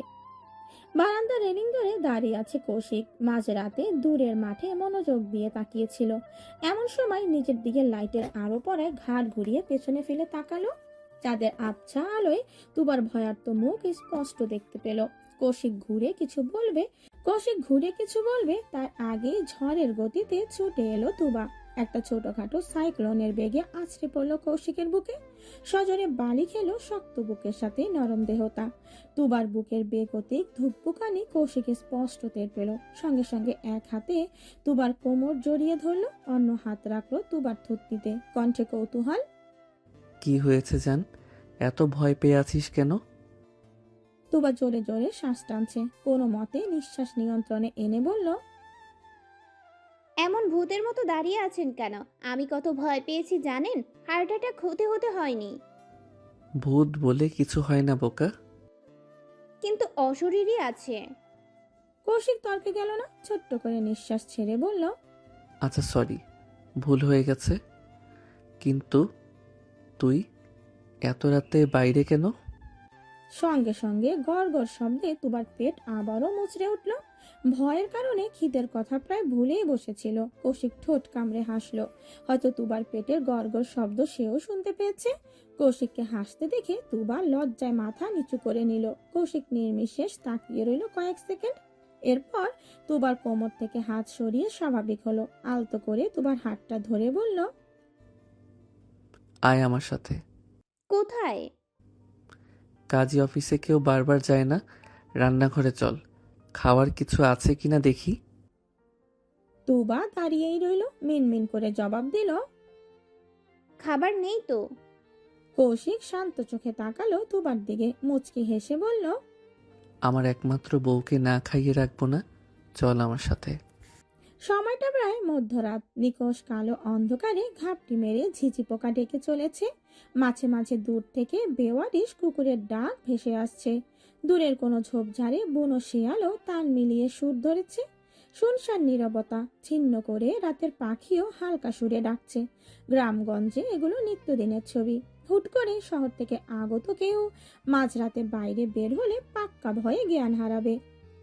বারান্দা রেলিং ধরে দাঁড়িয়ে আছে কৌশিক। মাঝরাতে দূরের মাঠে মনোযোগ দিয়ে তাকিয়েছিল। এমন সময় নিজের দিকে লাইটের আলো পড়ায় ঘাড় ঘুরিয়ে পেছনে ফেলে তাকালো। চাঁদের আবছা আলোয় তুবার ভয়ার্ত মুখ স্পষ্ট দেখতে পেল। কৌশিক ঘুরে কিছু বলবে তার আগেই ঝড়ের গতিতে ছুটে এলো তুবা। একটা ছোটখাটো সাইক্লোনের বেগে আছড়ে পড়লো কৌশিকের বুকে। সজোরে বালি খেলো শক্ত বুকের সাথে নরম দেহতা। তুবার বুকের বেগতিক ধুকপুকানি কৌশিকে স্পষ্ট টের পেল। সঙ্গে সঙ্গে এক হাতে তুবার কোমর জড়িয়ে ধরলো, অন্য হাত রাখলো তুবার থুতনিতে। কণ্ঠে কৌতূহল, কি হয়েছে জান? এত ভয় পেয়ে আছিস কেন? তুবা জোরে জোরে শ্বাস টানছে। কোনো মতে নিঃশ্বাস নিয়ন্ত্রণে এনে বলল, এমন ভূতের মতো দাঁড়িয়ে আছেন কেন? আমি কত ভয় পেয়েছি জানেন? হার্ট অ্যাটাক হতে হয়নি, ভূত বলে কিছু হয় না বোকা। কিন্তু অশরীরই আছে। কৌশিক তর্কে গেল না। ছোট্ট করে নিঃশ্বাস ছেড়ে বলল, আচ্ছা সরি, ভুল হয়ে গেছে। কিন্তু তুই এত রাতে বাইরে কেন? সঙ্গে সঙ্গে গড় গড় শব্দে তুবার পেট আবারও মুচড়ে উঠল। ভয়ের কারণে খিদের কথা প্রায় ভুলেই বসেছিল। কৌশিক ঠোঁট কামড়ে হাসলো। হয়তো তুবার পেটের গড় গড় শব্দ সেও শুনতে পেয়েছে। কৌশিককে হাসতে দেখে তুবা লজ্জায় মাথা নিচু করে নিল। কৌশিক নির্বিশেষ তাকিয়ে রইল কয়েক সেকেন্ড। এরপর তুবার কোমর থেকে হাত সরিয়ে স্বাভাবিক হলো। আলতো করে তুবার হাতটা ধরে বলল, আয় আমার সাথে। কোথায়? কাজী অফিসে কেউ বারবার যায় না, রান্নাঘরে চল, খাওয়ার কিছু আছে কিনা দেখি। তুবা দাঁড়িয়েই রইল। মিনমিন করে জবাব দিল, খাবার নেই তো। কৌশিক শান্ত চোখে তাকালো তুবার দিকে। মুচকি হেসে বলল, আমার একমাত্র বউকে না খাইয়ে রাখবো না, চল আমার সাথে। সময়টা প্রায় মধ্যরাত। নিকোষ কালো অন্ধকারে ঘাপটি মেরে ঝিঝি পোকা ডেকে চলেছে। মাঝে মাঝে দূর থেকে বেওয়ারিশ কুকুরের ডাক ভেসে আসছে। দূরের কোনো ঝোপঝাড়ে বুনো শিয়ালও তাল মিলিয়ে সুর ধরেছে। শুনশান নীরবতা ছিন্ন করে রাতের পাখিও হালকা সুরে ডাকছে। গ্রামগঞ্জে এগুলো নিত্যদিনের ছবি। হুট করে শহর থেকে আগত কেউ মাঝরাতে বাইরে বের হলে পাক্কা ভয়ে জ্ঞান হারাবে।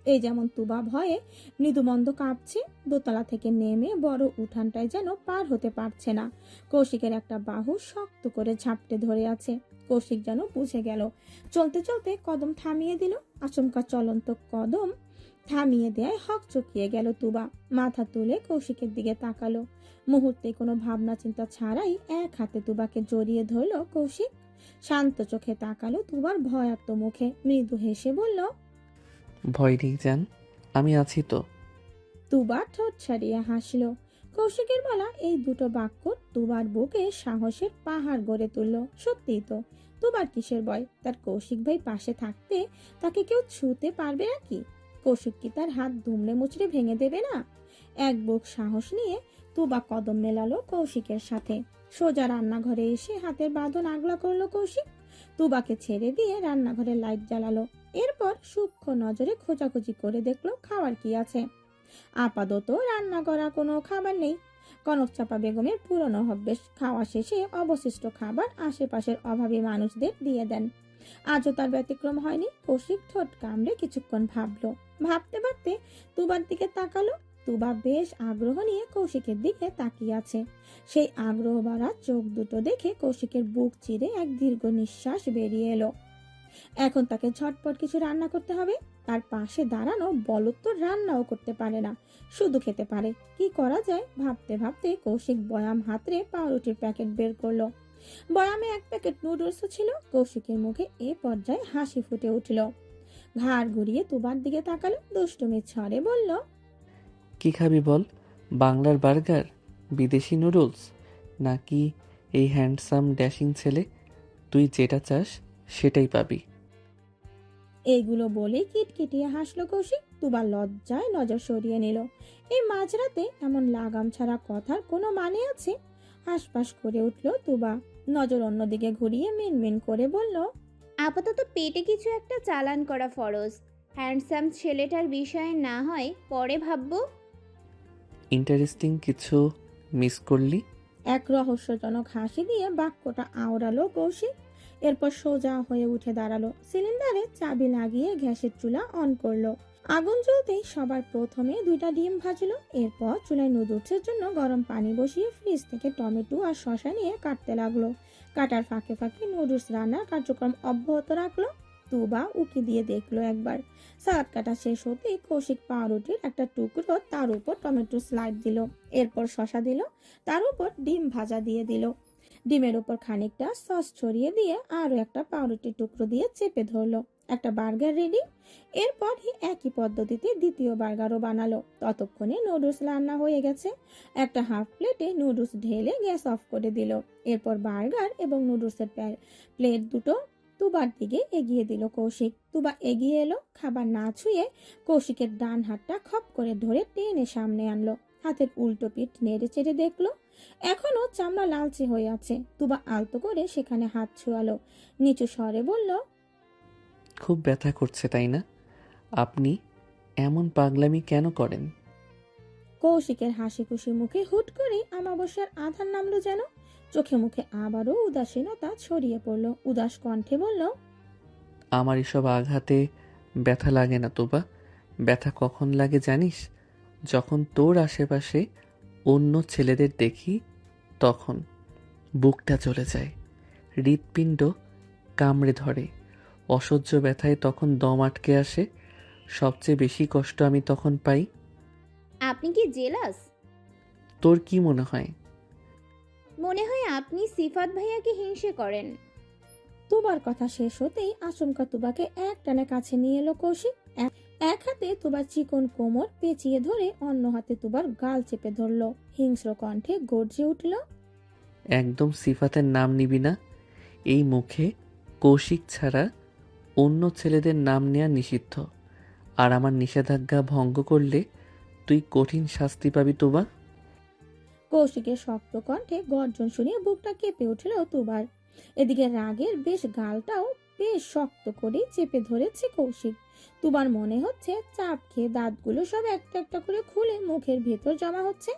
এই যেমন তুবা ভয়ে মৃদুমন্দ কাঁপছে। দোতলা থেকে নেমে বড় উঠানটায় যেন পার হতে পারছে না। কৌশিকের একটা বাহু শক্ত করে ঝাপটে ধরে আছে। কৌশিক যেন বুঝে গেল। চলতে চলতে কদম থামিয়ে দিল। আচমকা চলন্ত কদম থামিয়ে দেয় হক চকিয়ে গেল তুবা। মাথা তুলে কৌশিকের দিকে তাকালো। মুহূর্তে কোনো ভাবনা চিন্তা ছাড়াই এক হাতে তুবাকে জড়িয়ে ধরলো কৌশিক। শান্ত চোখে তাকালো তুবার ভয়ার্ত মুখে, মৃদু হেসে বলল, ভয় নেই জান, আমি আছি তো। তুবা ঠোঁট ছাড়িয়ে হাসল। কৌশিকের বলা এই দুটো বাক্য তুবার বুকে সাহসের পাহাড় গড়ে তুলল। সত্যিই তো, তুবার কিসের ভয়? তার কৌশিক ভাই পাশে থাকতে তাকে কেউ ছুঁতে পারবে নাকি? কৌশিক কি তার হাত দুমড়ে মুচড়ে ভেঙে দেবে না? এক বুক সাহস নিয়ে তুবা কদম মেলালো কৌশিকের সাথে। সোজা রান্নাঘরে এসে হাতের বাঁধন আগলা করলো কৌশিক। তুবাকে ছেড়ে দিয়ে রান্নাঘরের লাইট জ্বালালো। এরপর সূক্ষ্ম নজরে খোঁজাখুঁজি করে দেখলো খাবার কি আছে। আপাতত রান্না করা কোনো খাবার নেই। কনকচাপা বেগমের পুরনো অভ্যেস, খাওয়া শেষে অবশিষ্ট খাবার আশেপাশের অভাবী মানুষদের দিয়ে দেন। আজও তার ব্যতিক্রম হয়নি। কৌশিক ঠোঁট কামড়ে কিছুক্ষণ ভাবলো। ভাবতে ভাবতে তুবার দিকে তাকালো। তুবা বেশ আগ্রহ নিয়ে কৌশিকের দিকে তাকিয়ে আছে। সেই আগ্রহ ভরা চোখ দুটো দেখে কৌশিকের বুক চিরে এক দীর্ঘ নিঃশ্বাস বেরিয়ে এলো। এখন তাকে ঝটপট কিছু রান্না করতে হবে। তার পাশে দাঁড়ানো বলদ তো রান্নাও করতে পারে না, শুধু খেতে পারে। কি করা যায় ভাবতে ভাবতে কৌশিক বয়াম হাতড়ে পাউরুটির প্যাকেট বের করলো। বয়ামে এক প্যাকেট নুডলসও ছিল। কৌশিকের মুখে এ পর্যায়ে হাসি ফুটে উঠল। ঘাড় ঘুরিয়ে তুবার দিকে তাকালো, দুষ্টুমির ছড়ে বলল, কি খাবি বল? বাংলার বার্গার, বিদেশি নুডলস, নাকি এই হ্যান্ডসাম ড্যাশিং ছেলে? তুই যেটা চাস সেটাই পাবি। এইগুলো বলেই কিটকিটিয়ে হাসলো কৌশিক। তুবা লজ্জায় নজর সরিয়ে নিল। এই মাঝরাতে এমন লাগাম ছাড়া কথার কোনো মানে আছে? হাসপাস করে উঠল তুবা। নজর অন্যদিকে ঘুরিয়ে মিনমিন করে বলল, আপাতত পেটে কিছু একটা চালান করা ফরজ। হ্যান্ডসাম ছেলেটার বিষয়ে না হয় পরে ভাববো। ইন্টারেস্টিং কিছু মিস করলি? এক রহস্যজনক হাসি দিয়ে বাক্যটা আওড়ালো কৌশিক। এরপর সোজা হয়ে উঠে দাঁড়ালো। সিলিন্ডারে চাবি লাগিয়ে গ্যাসের চুলা অন করলো। আগুন জ্বলতেই সবার প্রথমে 2টা ডিম ভাজলো। এরপর চুলায় নুডলসের জন্য গরম পানি বসিয়ে ফ্রিজ থেকে টমেটো আর শসা নিয়ে কাটতে লাগলো। কাটার ফাঁকে ফাঁকে নুডলস রান্নার কার্যক্রম অব্যাহত রাখলো। তুবা উকি দিয়ে দেখলো একবার। সালাদ কাটা শেষ হতেই কৌশিক পাউরুটির একটা টুকরো তার উপর টমেটো স্লাইড দিল। এরপর শসা দিল, তার উপর ডিম ভাজা দিয়ে দিল। ডিমের উপর খানিকটা সস ছড়িয়ে দিয়ে আরো একটা পাউরুটির টুকরো দিয়ে চেপে ধরলো। একটা বার্গার রেডি। এরপরই একই পদ্ধতিতে দ্বিতীয় বার্গারও বানালো। ততক্ষণে নুডলস রান্না হয়ে গেছে। একটা হাফ প্লেটে নুডলস ঢেলে গ্যাস অফ করে দিল। এরপর বার্গার এবং নুডলসের প্লেট দুটো তুবার দিকে এগিয়ে দিল কৌশিক। তুবা এগিয়ে এলো। খাবার না ছুঁয়ে কৌশিকের ডান হাতটা খপ করে ধরে টেনে সামনে আনলো। হাতের উল্টো পিঠ নেড়ে চেড়ে দেখলো এখনো চামড়া লালচে হয়ে আছে। তুবা আলতো করে সেখানে হাত ছোঁয়ালো। নিচু স্বরে বলল, খুব ব্যথা করছে তাই না? আপনি এমন পাগলামি কেন করেন? কৌশিকের হাসি খুশি মুখে হুট করে আমাবস্যার আধার নামলো যেন। চোখে মুখে আবারও উদাসীনতা ছড়িয়ে পড়লো। উদাস কণ্ঠে বলল, আমার এসব আঘাতে ব্যথা লাগে না তোবা। ব্যথা কখন লাগে জানিস? যখন তোর আশেপাশে অন্য ছেলেদের দেখি তখন বুকটা চলে যায়, হৃৎপিণ্ড কামড়ে ধরে, অসহ্য ব্যথায় তখন দম আটকে আসে। সবচেয়ে বেশি কষ্ট আমি তখন পাই। আপনি কি জেলাস? তোর কি মনে হয়? মনে হয় আপনি সিফাত ভাইয়াকে হিংসে করেন। তুবার কথা শেষ হতেই আচমকা তুবাকে এক টানে কাছে নিয়ে এলো কৌশিক। এক হাতে তুবার চিকন কোমর পেঁচিয়ে ধরে অন্য হাতে তুবার গাল চেপে ধরলো। হিংস্র কণ্ঠে গর্জে উঠল, একদম সিফাতের নাম নিবি না। এই মুখে কৌশিক ছাড়া অন্য ছেলেদের নাম নেওয়া নিষিদ্ধ। আর আমার নিষেধাজ্ঞা ভঙ্গ করলে তুই কঠিন শাস্তি পাবি তোবা। কৌশিকের শক্ত কণ্ঠে গর্জন শুনে বুকটা কেঁপে উঠল তুবার। এদিকে রাগের বেশ গালটাও বেশ শক্ত করে চেপে ধরেছে কৌশিক। তুবার মনে হচ্ছে চাপ খেয়ে দাঁতগুলো সব একটা একটা করে খুলে মুখের ভেতর জমা হচ্ছে।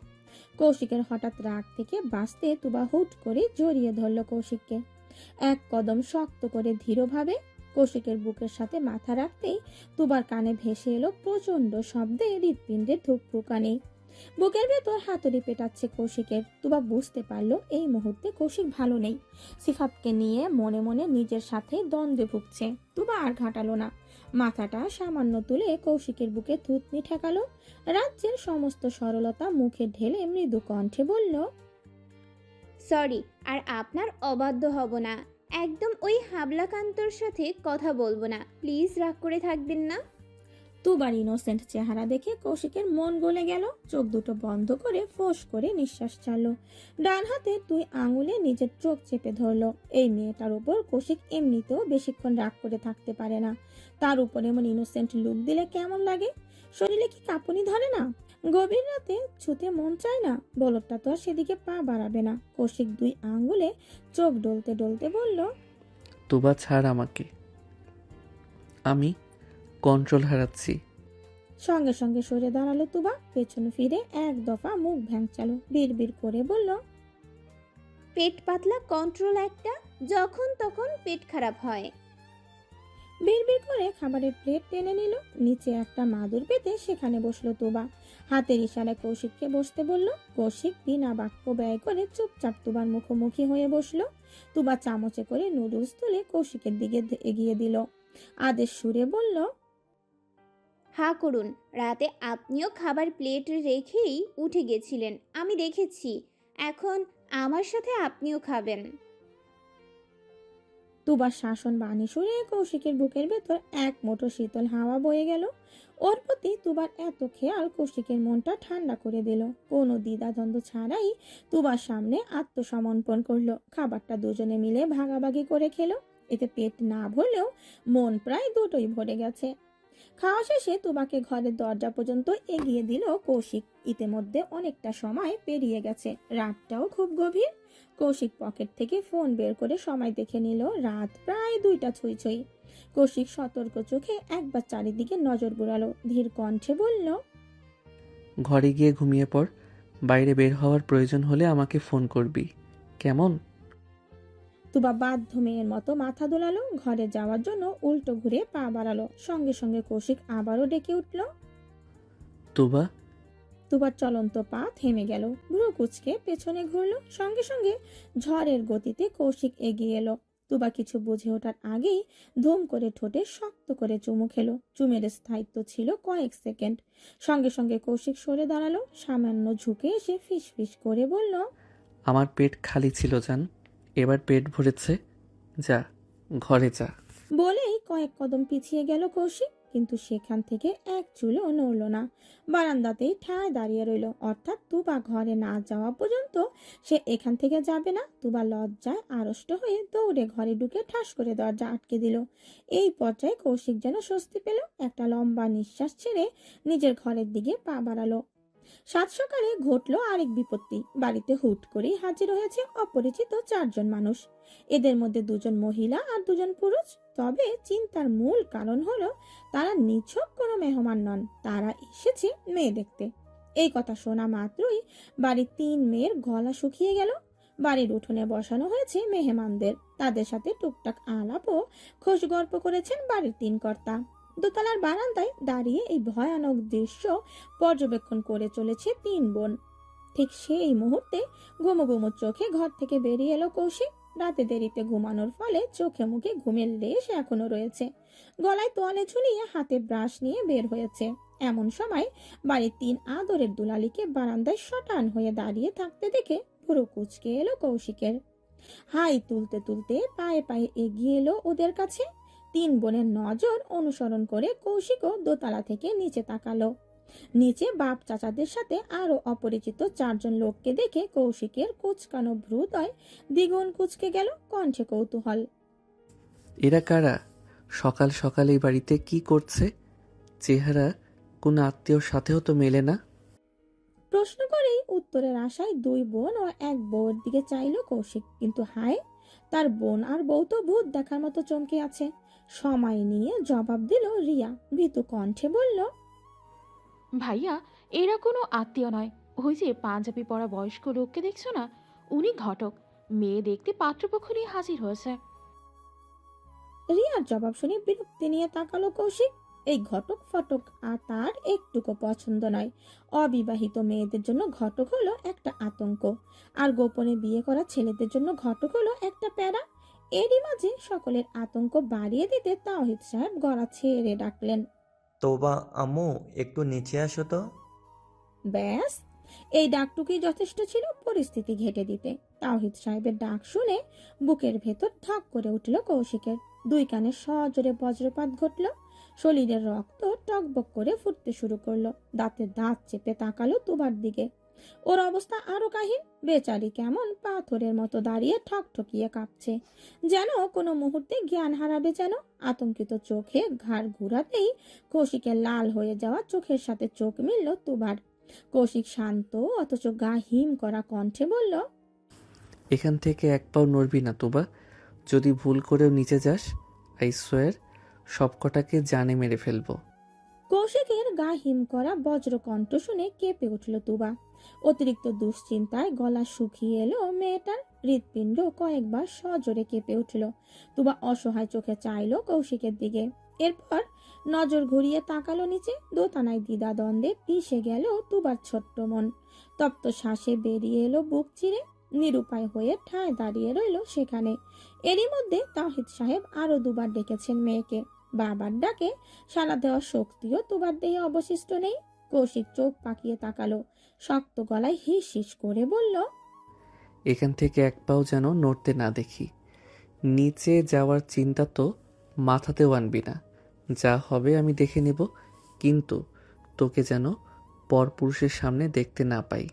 কৌশিকের হঠাৎ রাগ থেকে বাঁচতে তুবা হুট করে জড়িয়ে ধরল কৌশিককে। এক কদম শক্ত করে ধীরভাবে কৌশিকের বুকের সাথে মাথা রাখতেই তুবার কানে ভেসে এলো প্রচন্ড শব্দে হৃৎপিণ্ডের ধুকপুকানি। বুকের ভেতর হাতুড়ি পেটাচ্ছে কৌশিকের। তুবা বুঝতে পারলো এই মুহূর্তে কৌশিক ভালো নেই। সিফাতকে নিয়ে মনে মনে নিজের সাথে দ্বন্দ্বে ভুগছে। তুবা আর ঘাটালো না। মাথাটা সামান্য তুলে কৌশিকের বুকে থুতনি ঠেকালো। রাজ্যের সমস্ত সরলতা মুখে ঢেলে মৃদু কণ্ঠে বলল, সরি, আর আপনার অবাধ্য হব না। একদম ওই হাবলাকান্তর সাথে কথা বলবো না, প্লিজ রাগ করে থাকবেন না। তুবার ইনোসেন্ট চেহারা দেখে কৌশিকের মন গলে গেল। চোখ দুটো বন্ধ করে ফোঁস করে নিঃশ্বাস ছাড়লো। ডান হাতে 2 আঙুলে নিজের চোখ চেপে ধরলো। এই মেয়েটার উপর কৌশিক এমনিতেও বেশিক্ষণ রাগ করে থাকতে পারে না, তার উপর এমন ইনোসেন্ট লুক দিলে কেমন লাগে? শরীরে কি কাঁপুনি ধরে না? গভীর রাতে ছুতে মন চায় না? বলদটা তো আর সেদিকে পা বাড়াবে না। কৌশিক 2 আঙুলে চোখ ডলতে ডলতে বলল, তুবা ছাড় আমাকে, আমি কন্ট্রোল হারাচ্ছি। সঙ্গে সঙ্গে সরে দাঁড়ালো তুবা। পেছনে ফিরে এক দফা মুখ ভ্যাংচালো, বিড়বিড় করে বলল, পেট পাতলা কন্ট্রোল একটা, যখন তখন পেট খারাপ হয়। বিড়বিড় করে খাবারের প্লেট টেনে নিল। নিচে একটা মাদুর পেতে সেখানে বসলো তুবা। হাতের ইশারায় কৌশিককে বসতে বলল। কৌশিক বিনা বাক্য ব্যয় করে চুপচাপ তুবার মুখোমুখি হয়ে বসলো। তুবা চামচে করে নুডলস তুলে কৌশিকের দিকে এগিয়ে দিল। আদেশ সুরে বলল, হা করুন, রাতে আপনিও খাবার প্লেট রেখেই উঠে গেছিলেন, আমি দেখেছি। এখন আমার সাথে আপনিও খাবেন। তুবার শাসন বাণী শুনে কৌশিকের বুকের ভেতর এক মুঠো শীতল হাওয়া বয়ে গেল। ওর প্রতি তুবার এত খেয়াল কৌশিকের মনটা ঠান্ডা করে দিল। কোনো দ্বিধাদ্বন্দ্ব ছাড়াই তুবার সামনে আত্মসমর্পণ করলো। খাবারটা দুজনে মিলে ভাগাভাগি করে খেলো। এতে পেট না ভরলেও মন প্রায় দুটোই ভরে গেছে। খাওয়া শেষে তুবাকে ঘরের দরজা পর্যন্ত এগিয়ে দিল কৌশিক। ইতিমধ্যে অনেকটা সময় পেরিয়ে গেছে, রাতটাও খুব গভীর। কৌশিক পকেট থেকে ফোন বের করে সময় দেখে নিল, রাত প্রায় 2টা ছুঁই ছুঁই। কৌশিক সতর্ক চোখে একবার চারিদিকে নজর বুলালো, ধীর কণ্ঠে বলল, ঘরে গিয়ে ঘুমিয়ে পড়, বাইরে বের হওয়ার প্রয়োজন হলে আমাকে ফোন করবি, কেমন? তুবা বাধ্য মেয়ের মতো মাথা দোলালো। ঘরে যাওয়ার জন্য উল্টো ঘুরে পা বাড়ালো। সঙ্গে সঙ্গে কৌশিক আবারও ডেকে উঠল। তুবা। তুবার চলন্ত পা থেমে গেল। ভ্রু কুচকে পেছনে ঘুরলো। সঙ্গে সঙ্গে ঝড়ের গতিতে কৌশিক এগিয়ে এলো। তুবা কিছু বুঝে ওঠার আগেই ধুম করে ঠোঁটে শক্ত করে চুমু খেলো। চুমের স্থায়িত্ব ছিল কয়েক সেকেন্ড। সঙ্গে সঙ্গে কৌশিক সরে দাঁড়ালো। সামান্য ঝুঁকে এসে ফিস ফিস করে বলল, আমার পেট খালি ছিল জান, এবার পেট ভরেছে, যা ঘরে যা। বলেই কয়েক কদম পিছিয়ে গেল কৌশিক, কিন্তু সেখান থেকে এক চুলও নড়ল না। বারান্দাতেই ঠায় দাঁড়িয়ে রইল। অর্থাৎ তুবা ঘরে না যাওয়া পর্যন্ত সে এখান থেকে যাবে না। তুবা লজ্জায় আড়ষ্ট হয়ে দৌড়ে ঘরে ঢুকে ঠাস করে দরজা আটকে দিল। এই পর্যায়ে কৌশিক যেন স্বস্তি পেল। একটা লম্বা নিঃশ্বাস ছেড়ে নিজের ঘরের দিকে পা বাড়ালো। সাত সকালে ঘটল আরেক বিপত্তি। বাড়িতে হুট করেই হাজির হয়েছে অপরিচিত 4 জন মানুষ। এদের মধ্যে 2 জন মহিলা আর 2 জন পুরুষ। তবে চিন্তার মূল কারণ হলো তারা নিছক কোনো মেহমান নন, তারা এসেছে মেয়ে দেখতে। এই কথা শোনা মাত্রই বাড়ির 3 মেয়ের গলা শুকিয়ে গেল। বাড়ির উঠোনে বসানো হয়েছে মেহমানদের। তাদের সাথে টুকটাক আলাপ ও খোশ গল্প করেছেন বাড়ির 3 কর্তা। দোতলার বারান্দায় দাঁড়িয়ে এই ভয়ানক দৃশ্য পর্যবেক্ষণ করে চলেছে 3 বোন। ঠিক সেই মুহূর্তে ঘুমো ঘুমো চোখে ঘর থেকে বেরিয়ে এলো কৌশিক। রাতে দেরিতে ঘুমানোর ফলে চোখে মুখে ঘুমের লেশ এখনো রয়েছে। গলায় তোয়ালে ঝুলিয়ে হাতে ব্রাশ নিয়ে বের হয়েছে। এমন সময় বাড়ির 3 আদরের দুলালিকে বারান্দায় শটান হয়ে দাঁড়িয়ে থাকতে দেখে পুরো কুচকে এলো কৌশিকের। হাই তুলতে তুলতে পায়ে পায়ে এগিয়ে এলো ওদের কাছে। 3 বোনের নজর অনুসরণ করে কৌশিকও দোতলা থেকে নিচে তাকালো। নিচে বাপ চাচাদের সাথে আরো অপরিচিত 4 জন লোককে দেখে কৌশিকের কুচকানো ভ্রুদয় দ্বিগুণ কুচকে গেল। কণ্ঠে কৌতূহল, এরা কারা? সকাল সকাল এই বাড়িতে কি করছে? চেহারা কোনো আত্মীয়র সাথেও তো মেলে না। প্রশ্ন করেই উত্তরের আশায় 2 বোন ও 1 বউয়ের দিকে চাইল কৌশিক, কিন্তু হায়, তার বোন আর বউ তো ভূত দেখার মতো চমকে আছে। সময় নিয়ে জবাব দিল রিয়া। ভীতু কণ্ঠে বলল, ভাইয়া, এরা কোনো আত্মীয় নয়। ওই যে পাঞ্জাবি পরা বয়স্ক লোককে দেখছো না, উনি ঘটক। মেয়ে দেখতে পাত্রপক্ষ নিয়ে হাজির হয়েছে। রিয়ার জবাব শুনে বিরক্তি নিয়ে তাকালো কৌশিক। এই ঘটক ফটক আর তার একটুকু পছন্দ নয়। অবিবাহিত মেয়েদের জন্য ঘটক হলো একটা আতঙ্ক, আর গোপনে বিয়ে করা ছেলেদের জন্য ঘটক হলো একটা প্যারা। এরই মাঝে সকলের আতঙ্ক বাড়িয়ে দিতে তাওহিদ সাহেব গলা ছেড়ে ডাকলেন, তোবা আম্মু একটু নিচে আসো তো। ব্যাস এই ডাকটুকুই যথেষ্ট ছিল পরিস্থিতি ঘেঁটে দিতে। তাওহিদ সাহেবের ডাক শুনে বুকের ভেতর ধক করে উঠল কৌশিকের। দুই কানে সজোরে বজ্রপাত ঘটল। শরীরের রক্ত টকবক করে ফুটতে শুরু করলো। দাঁতে দাঁত চেপে তাকালো তুবার দিকে। ওর অবস্থা আরো কাহিল। বেচারি কেমন পাথরের মতো দাঁড়িয়ে ঠকঠকিয়ে কাঁপছে, যেন কোনো মুহূর্তে জ্ঞান হারাবে যেন। আতঙ্কিত চোখে ঘাড় ঘুরাতেই কৌশিকের লাল হয়ে যাওয়া চোখের সাথে চোখ মিলল তুবার। কৌশিক শান্ত অথচ গা হিম করা কণ্ঠে বলল, এখান থেকে এক পাও নড়বি না তোবা। যদি ভুল করেও নিচে যাস, আই সোয়ার সবকটাকে জানে মেরে ফেলবো। কৌশিকের গা হিম করা বজ্র কণ্ঠ শুনে কেঁপে উঠল তুবা। অতিরিক্ত দুশ্চিন্তায় গলা শুকিয়ে এলো মেয়েটার। হৃৎপিণ্ড কয়েকবার সজোরে কেঁপে উঠল। তুবা অসহায় চোখে চাইলো কৌশিকের দিকে। এরপর নজর ঘুরিয়ে তাকালো নিচে। দোতানায় দ্বিধাদ্বন্দ্বে পিষে গেল তুবার ছোট্ট মন। তপ্ত শ্বাসে বেরিয়ে এলো বুক চিরে। নিরুপায় হয়ে ঠায় দাঁড়িয়ে রইল সেখানে। এরই মধ্যে তাওহিদ সাহেব আরো দুবার ডেকেছেন মেয়েকে। বাবার ডাকে সাড়া দেওয়ার শক্তিও তুবার দেহে অবশিষ্ট নেই। কৌশিক চোখ পাকিয়ে তাকালো। শক্ত গলায় হিস হিস করে বলল, এখান থেকে এক পাও যেন নড়তে না দেখি। নিচে যাওয়ার চিন্তা তো মাথাতেও আনবি না। যা হবে আমি দেখে নেব, কিন্তু তোকে যেন পরপুরুষের সামনে দেখতে না পাই।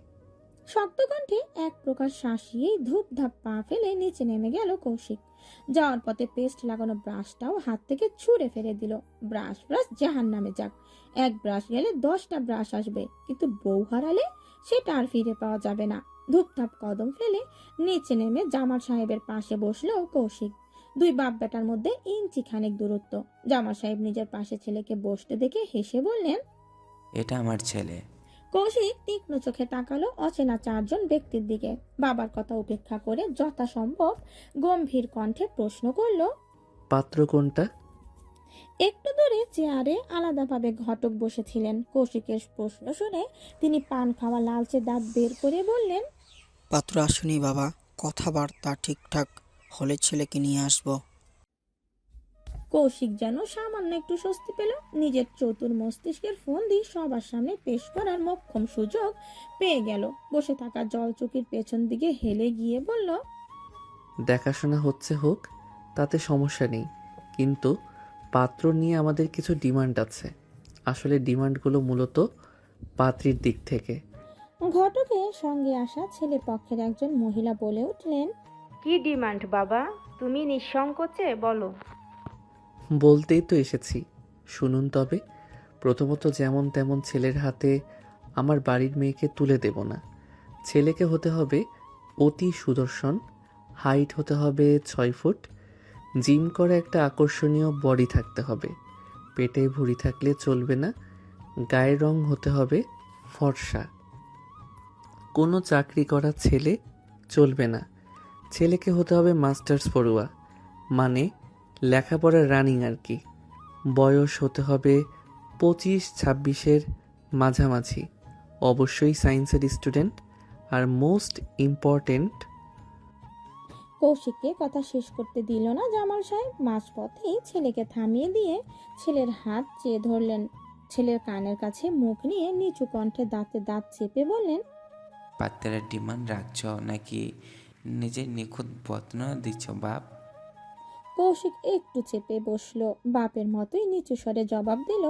শক্ত কণ্ঠে এক প্রকার শাসিয়েই ধূপ ধাপ পা ফেলে নিচে নেমে গেল কৌশিক। যাওয়ার পথে পেস্ট লাগানো ব্রাশটাও হাত থেকে ছুঁড়ে ফেলে দিল। ব্রাশ ব্রাশ জাহান নামে যাক। এক ব্রাশ গেলে 10টা ব্রাশ আসবে, কিন্তু বউ হারালে সেটা আর ফিরে পাওয়া যাবে না। ধূপধাপ কদম ফেলে নিচে নেমে জামাল সাহেবের পাশে বসলো কৌশিক। দুই বাপ বেটার মধ্যে ইঞ্চি খানেক দূরত্ব। জামাল সাহেব নিজের পাশে ছেলেকে বসতে দেখে হেসে বললেন, এটা আমার ছেলে। কৌশিক তীক্ষ্ণ চোখে তাকালো অচেনা চারজন ব্যক্তির দিকে। বাবার কথা উপেক্ষা করে যথাসম্ভব গম্ভীর কণ্ঠে প্রশ্ন করল, পাত্র কোনটা? একটু দূরে চেয়ারে আলাদাভাবে ঘটক বসেছিলেন। কৌশিকের প্রশ্ন শুনে তিনি পান খাওয়া লালচে দাঁত বের করে বললেন, পাত্র আসেনি বাবা, কথাবার্তা ঠিকঠাক হলে ছেলেকে নিয়ে আসবো। কৌশিক যেন সামান্য একটু স্বস্তি পেল। নিজের চতুর মস্তিষ্কের ফোন দিয়ে সবার সামনে পেশ করার মোক্ষম সুযোগ পেয়ে গেল। বসে থাকা জলচকির পেছন দিকে হেলে গিয়ে বলল, দেখাশোনা হচ্ছে হোক, তাতে সমস্যা নেই, কিন্তু পাত্র নিয়ে আমাদের কিছু ডিমান্ড আছে। আসলে ডিমান্ডগুলো মূলত পাত্রীর দিক থেকে। ঘটকের সঙ্গে আসা ছেলে পক্ষের একজন মহিলা বলে উঠলেন, কি ডিমান্ড বাবা? তুমি নিঃসংকোচে বলো। বলতেই তো এসেছি, শুনুন তবে। প্রথমত, যেমন তেমন ছেলের হাতে আমার বাড়ির মেয়েকে তুলে দেব না। ছেলেকে হতে হবে অতি সুদর্শন, হাইট হতে হবে 6 ফুট, জিম করা একটা আকর্ষণীয় বডি থাকতে হবে, পেটে ভুঁড়ি থাকলে চলবে না, গায়ের রং হতে হবে ফর্সা। কোনো চাকরি করা ছেলে চলবে না। ছেলেকে হতে হবে মাস্টার্স পড়ুয়া, মানে লেখাপড়ার রানিং আর কি। বয়স হতে হবে 25-26-এর মাঝামাঝি, অবশ্যই সায়েন্সের স্টুডেন্ট, আর মোস্ট ইম্পর্টেন্ট। কৌশিককে কথা শেষ করতে দিল না জামাল সাহেব। মাঝপথেই ছেলেকে থামিয়ে দিয়ে ছেলের হাত চেয়ে ধরলেন। ছেলের কানের কাছে মুখ নিয়ে নিচু কণ্ঠে দাঁতে দাঁত চেপে বললেন, পাত্রের ডিমান্ড রাখছ নাকি নিজের নিখুঁত বর্ণনা দিচ্ছ বাপ? কৌশিক একটু চেপে বসলো। বাপের মতোই নিচু স্বরে জবাব দিল,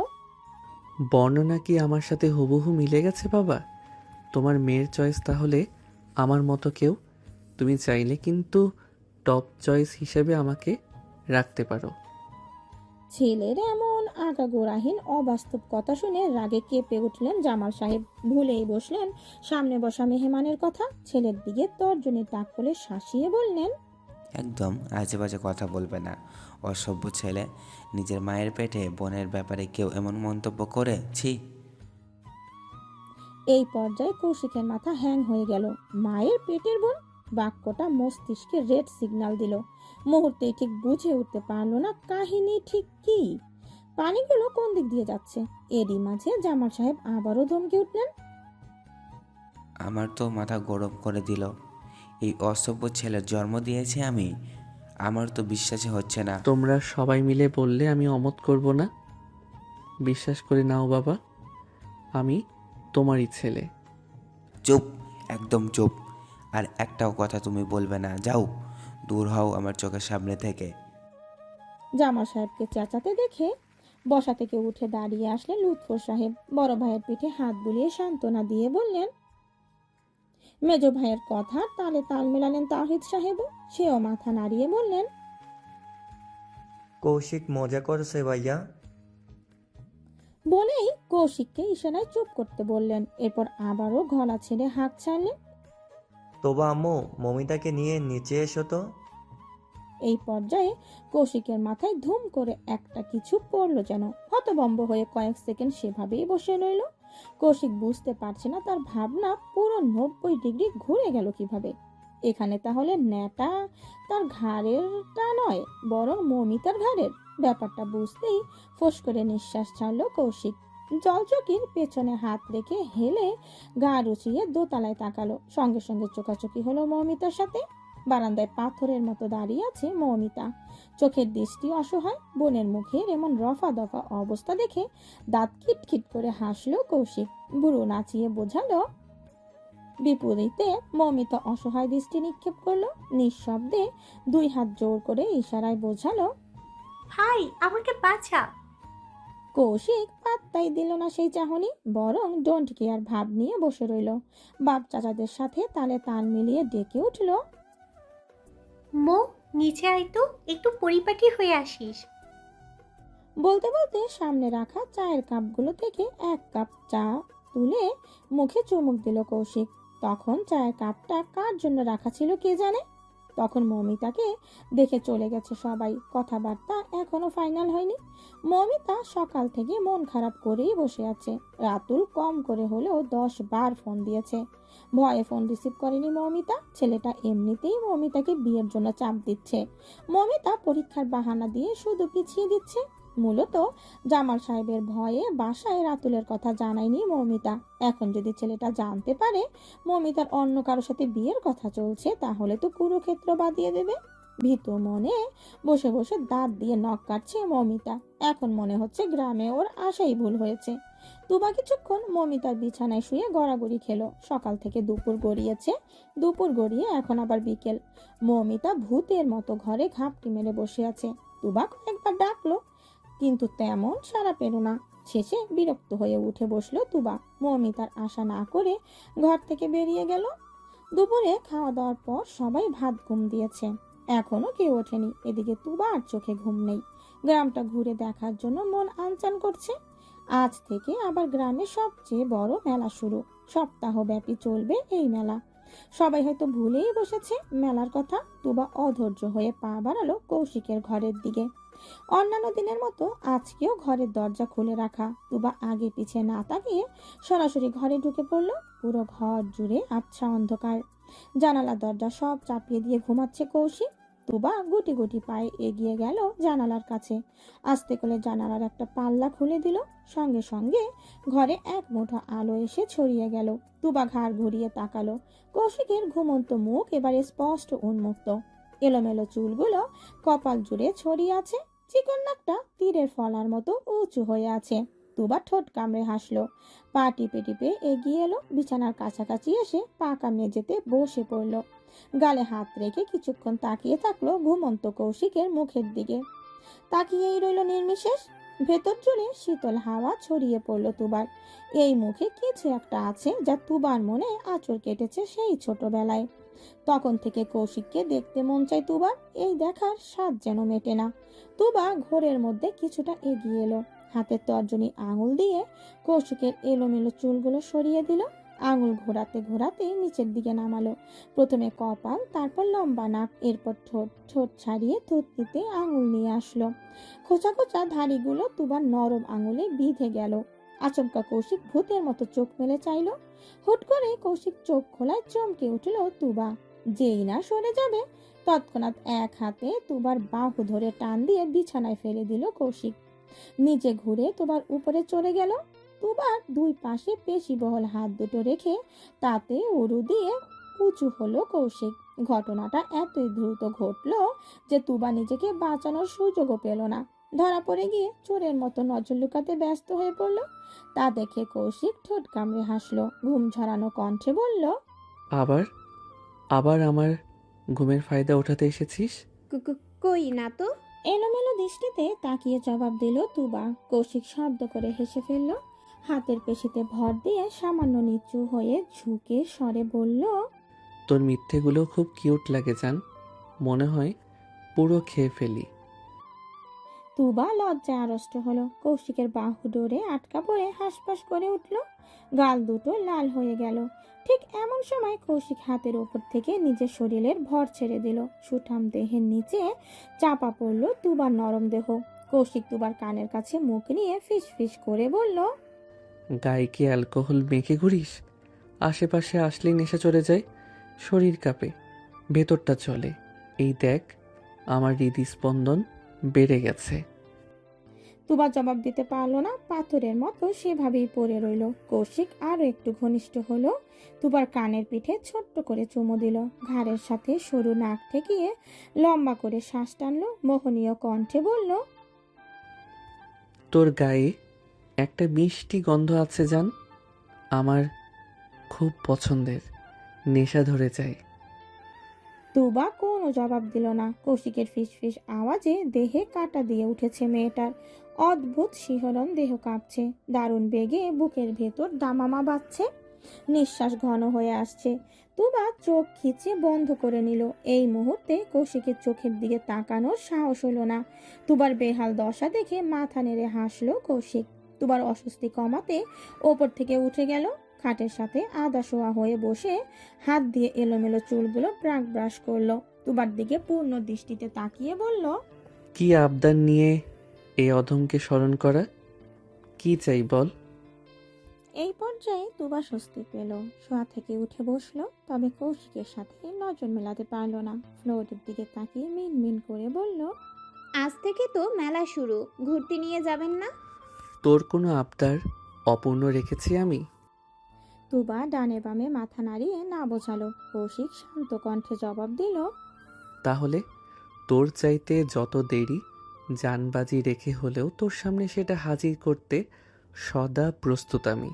বর্ণনা কি আমার সাথে হুবহু মিলে গেছে বাবা? তোমার মেয়ের চয়েস তাহলে আমার মতো কেউ। তুমি চাইলে কিন্তু টপ চয়েস হিসেবে আমাকে রাখতে পারো। ছেলের এমন আগাগোড়াহীন অবাস্তব কথা শুনে রাগে কেঁপে উঠলেন জামাল সাহেব। ভুলেই বসলেন সামনে বসা মেহমানের কথা। ছেলের দিকে তর্জনী তাক করে শাসিয়ে বললেন, একদম আজে বাজে কথা বলবে না, অসভ্য ছেলে। নিজের মায়ের পেটে বোনের ব্যাপারে কেউ এমন মন্তব্য করে? ছি। এই পর্যায়ে কৌশিকের মাথা হ্যাং হয়ে গেল। মায়ের পেটের বোন বাক্যটা মস্তিষ্কে রেড সিগন্যাল দিল। মুহূর্তেই ঠিক বুঝে উঠতে পারলো না কাহিনী ঠিক কি, পানিগুলো কোন দিক দিয়ে যাচ্ছে। এরই মাঝে জামাল সাহেব আবারও ধমকে উঠলেন, আমার তো মাথা গরম করে দিল। এই অসভ্য ছেলের জন্ম দিয়েছি আমি, আমার তো বিশ্বাসই হচ্ছে না। তোমরা সবাই মিলে বললে আমি অমত করব না? বিশ্বাস করে নাও বাবা, আমি তোমারই ছেলে। চুপ, একদম চুপ। আর একটাও কথা তুমি বলবে না, যাও, দূর হও আমার চোখের সামনে থেকে। জামাল সাহেবকে চেঁচাতে দেখে বসা থেকে উঠে দাঁড়িয়ে আসলেন লুৎফর সাহেব। বড় ভাইয়ের পিঠে হাত বুলিয়ে সান্ত্বনা দিয়ে বললেন। মেজ ভাইয়ের কথা তালে তাল মেলালেন তাহিদ সাহেবও। সেও মাথা নাড়িয়ে বললেন, কৌশিক মজা করছে ভাইয়া। বলেই কৌশিককে ইশারায় চুপ করতে বললেন। এরপর আবারও গলা ছেড়ে হাঁক ছাড়লেন। তবু আম্মু, মমিতাকে নিয়ে নিচে এসো তো। এই পর্যায়ে কৌশিকের মাথায় ধুম করে একটা কিছু পড়লো যেন। হতভম্ব হয়ে কয়েক সেকেন্ড সেভাবেই বসে রইল। কৌশিক বুঝতে পারছে না তার ভাবনা পুরো 90 ডিগ্রি ঘুরে গেল কিভাবে। এখানে তাহলে ন্যাটা তার ঘাড়েরটা নয়, বরং মমিতার ঘাড়ের। ব্যাপারটা বুঝতেই ফোঁস করে নিঃশ্বাস ছাড়লো কৌশিক। জলচকির পেছনে হাত রেখে হেলে গা রুচিয়ে দোতলায় তাকালো। সঙ্গে সঙ্গে চোখাচোখি হলো মৌমিতার সাথে। বারান্দায় পাথরের মতো দাঁড়িয়ে আছে মৌমিতা, চোখের দৃষ্টি অসহায়। বোনের মুখের এমন রফা দফা অবস্থা দেখে দাঁত খিটখিট করে হাসলো কৌশিক। বুড়ো নাচিয়ে বোঝালো। বিপরীতে মৌমিতা অসহায় দৃষ্টি নিক্ষেপ করলো। নিঃশব্দে 2 হাত জোর করে ইশারায় বোঝালো, ভাই আমাকে বাঁচা। কৌশিক পাত্তাই দিল না সেই চাহনি, বরং ডোন্ট কেয়ার ভাব নিয়ে বসে রইল। বাপ চাচাদের সাথে তালে তাল মিলিয়ে ডেকে উঠল, মো, নিচে আয় তো, একটু পরিপাটি হয়ে আসিস। বলতে বলতে সামনে রাখা চায়ের কাপগুলো থেকে 1 কাপ চা তুলে মুখে চুমুক দিল কৌশিক। তখন চায়ের কাপটা কার জন্য রাখা ছিল কে জানে। তখন মৌমিতাকে দেখে চলে গেছে সবাই। কথাবার্তা এখনো ফাইনাল হয়নি। মৌমিতা সকাল থেকে মন খারাপ করেই বসে আছে। রাতুল কম করে হলেও 10 বার ফোন দিয়েছে। ভয়ে ফোন রিসিভ করেনি মৌমিতা। ছেলেটা এমনিতেই মৌমিতাকে বিয়ের জন্য চাপ দিচ্ছে। মৌমিতা পরীক্ষার বাহানা দিয়ে শুধু পিছিয়ে দিচ্ছে। মূলত জামাল সাহেবের ভয়ে বাসায় রাতুলের কথা জানায়নি মৌমিতা। এখন যদি ছেলেটা জানতে পারে মৌমিতার অন্য কারোর সাথে বিয়ের কথা চলছে, তাহলে তো কুরুক্ষেত্র বাদিয়ে দেবে। ভীতু মনে বসে বসে দাঁত দিয়ে নখ কাটছে মৌমিতা। এখন মনে হচ্ছে গ্রামে ওর আশাই ভুল হয়েছে। তুবা কিছুক্ষণ মৌমিতার বিছানায় শুয়ে গড়াগড়ি খেলো। সকাল থেকে দুপুর গড়িয়েছে, দুপুর গড়িয়ে এখন আবার বিকেল। মৌমিতা ভূতের মতো ঘরে ঘাপটি মেরে বসে আছে। তুবা কয়েকবার ডাকলো, কিন্তু তেমন সাড়া পেল না। শেষে বিরক্ত হয়ে উঠে বসলো তুবা। মৌমিতার আশা না করে ঘর থেকে বেরিয়ে গেল। দুপুরে খাওয়া দাওয়ার পর সবাই ভাত ঘুম দিয়েছে, এখনো কেউ ওঠেনি। এদিকে তুবা আর চোখে ঘুম নেই। গ্রামটা ঘুরে দেখার জন্য মন আনচান করছে। আজ থেকে আবার গ্রামে সবচেয়ে বড় মেলা শুরু। সপ্তাহব্যাপী চলবে এই মেলা। সবাই হয়তো ভুলেই বসেছে মেলার কথা। তুবা অধৈর্য হয়ে পা বাড়ালো কৌশিকের ঘরের দিকে। অন্যান্য দিনের মতো আজকেও ঘরের দরজা খুলে রাখা। তুবা আগে পিছে না তাকিয়ে সরাসরি ঘরে ঢুকে পড়ল। পুরো ঘর জুড়ে আবছা অন্ধকার। জানালা দরজা সব চাপিয়ে দিয়ে ঘুমাচ্ছে কৌশিক। তুবা গুটি গুটি পায়ে এগিয়ে গেল জানালার কাছে। আস্তে করে জানালার একটা পাল্লা খুলে দিল। সঙ্গে সঙ্গে ঘরে এক মুঠো আলো এসে ছড়িয়ে গেল। তুবা ঘাড় ঘুরিয়ে তাকালো। কৌশিকের ঘুমন্ত মুখ এবারে স্পষ্ট উন্মুক্ত। এলোমেলো চুলগুলো কপাল জুড়ে ছড়িয়ে আছে। চিকন নাকটা তীরের ফলার মতো উঁচু হয়ে আছে। তুবা ঠোঁট কামড়ে হাসলো। পা টিপে টিপে এগিয়ে এলো। বিছানার কাছাকাছি এসে পাকা মেঝেতে বসে পড়ল। গালে হাত রেখে কিছুক্ষণ তাকিয়ে থাকলো ঘুমন্ত কৌশিকের মুখের দিকে। তাকিয়েই রইল নির্বিশেষ। ভেতর জুড়ে শীতল হাওয়া ছড়িয়ে পড়ল তুবার। এই মুখে কিছু একটা আছে যা তুবার মনে আঁচড় কেটেছে সেই ছোটবেলায়। তখন থেকে কৌশিককে দেখতে মন চায় তুবার। এই দেখার স্বাদ যেন মেটে না। তুবা ঘোরের মধ্যে কিছুটা এগিয়ে এলো। হাতের তর্জনী আঙুল দিয়ে কৌশিকের এলোমেলো চুলগুলো সরিয়ে দিল। আঙুল ঘোরাতে ঘোরাতে নিচের দিকে নামালো। প্রথমে কপাল, তারপর লম্বা নাক, এরপর ঠোঁট। ঠোঁট ছাড়িয়ে থুতনিতে আঙুল নিয়ে আসলো। খোঁচা খোঁচা ধাড়িগুলো তুবার নরম আঙুলে বিঁধে গেল। আচমকা কৌশিক ভূতের মতো চোখ মেলে চাইল। হুট করে কৌশিক চোখ খোলায় চমকে উঠল তুবা। যেই না সরে যাবে, তৎক্ষণাৎ এক হাতে তুবার বাহু ধরে টান দিয়ে বিছানায় ফেলে দিল কৌশিক। নিচে ঘুরে তুবার উপরে চলে গেল। তুবার 2 পাশে পেশিবহল হাত দুটো রেখে তাতে উরু দিয়ে উঁচু হলো কৌশিক। ঘটনাটা এতই দ্রুত ঘটলো যে তুবা নিজেকে বাঁচানোর সুযোগও পেল না। ধরা পড়ে গিয়ে চোরের মতো নজর লুকাতে ব্যস্ত হয়ে পড়ল। তা দেখে কৌশিক ঠোঁট কামড়ে হাসলো, ঘুম ঝরানো কণ্ঠে বলল, আবার আবার আমার ঘুমের ফায়দা ওঠাতে এসেছিস? কই না তো। এলোমেলো দৃষ্টিতে তাকিয়ে জবাব দিল তুবা। কৌশিক শব্দ করে হেসে ফেলল, হাতের পেশিতে ভর দিয়ে সামান্য নিচু হয়ে ঝুঁকে স্বরে বলল, তোর মিথ্যেগুলো খুব কিউট লাগে জান, মনে হয় পুরো খেয়ে ফেলি। তুবা লজ্জায় আড়ষ্ট হলো। কৌশিকের বাহু ডোরে আটকা পড়ে হাঁসফাঁস করে উঠল, গাল দুটো লাল হয়ে গেল। ঠিক এমন সময় কৌশিক হাতের ওপর থেকে নিজের শরীরের ভর ছেড়ে দিল। সুঠাম দেহের নিচে চাপা পড়ল তুবার নরম দেহ। কৌশিক তুবার কানের কাছে মুখ নিয়ে ফিস ফিস করে বলল, গায়ে কি অ্যালকোহল মেখে ঘুরিস? আশেপাশে আসলেই নেশা চড়ে যায়, শরীর কাঁপে, ভেতরটা চলে। এই দেখ, আমার হৃদস্পন্দন বেড়ে গেছে। তুবা জবাব দিতে পারলো না, পাথরের মতো সেভাবেই পড়ে রইল। কৌশিক আরো একটু ঘনিষ্ঠ হলো, তুবার কানের পিঠে ছোট্ট করে চুমু দিল, ঘাড়ের সাথে সরু নাক ঠেকিয়ে লম্বা করে শ্বাস টানলো, মোহনীয় কণ্ঠে বলল, তোর গায়ে একটা মিষ্টি গন্ধ আছে জান, আমার খুব পছন্দের, নেশা ধরে যায়। তুবা কোনো জবাব দিল না। কৌশিকের ফিসফিস আওয়াজে দেহে কাঁটা দিয়ে উঠেছে মেয়েটার। অদ্ভুত শিহরণ, দেহ কাঁপছে, দারুণ বেগে বুকের ভেতর দামামা বাজছে, নিঃশ্বাস ঘন হয়ে আসছে। তুবা চোখ খিচে বন্ধ করে নিল। এই মুহূর্তে কৌশিকের চোখের দিকে তাকানোর সাহস হলো না। তুবার বেহাল দশা দেখে মাথা নেড়ে হাসলো কৌশিক। তুবার অস্বস্তি কমাতে ওপর থেকে উঠে গেল, খাটের সাথে আধা শোয়া হয়ে বসে হাত দিয়ে এলোমেলো চুলগুলো ব্রাশ ব্রাশ করলো। তুবার দিকে পূর্ণ দৃষ্টিতে তাকিয়ে বলল, কি আবদার নিয়ে এই অধমকে স্মরণ করা? কি চাই বল? এই পর্যায়ে তুবা স্বস্তি পেল, শোয়া থেকে উঠে বসলো। তবে কৌশিকের সাথে নজর মেলাতে পারলো না। ফ্লোরের দিকে তাকিয়ে মিন মিন করে বলল, আজ থেকে তো মেলা শুরু, ঘুরতে নিয়ে যাবেন না? তোর কোনো আবদার অপূর্ণ রেখেছি আমি? তুবা ডানে বামে মাথা নাড়িয়ে না বোঝালো। কৌশিক শান্ত কণ্ঠে জবাব দিল, তাহলে তোর চাইতে যত দেরি জানবাজি রেখে হলেও তোর সামনে সেটা হাজির করতে সদা প্রস্তুত আমি।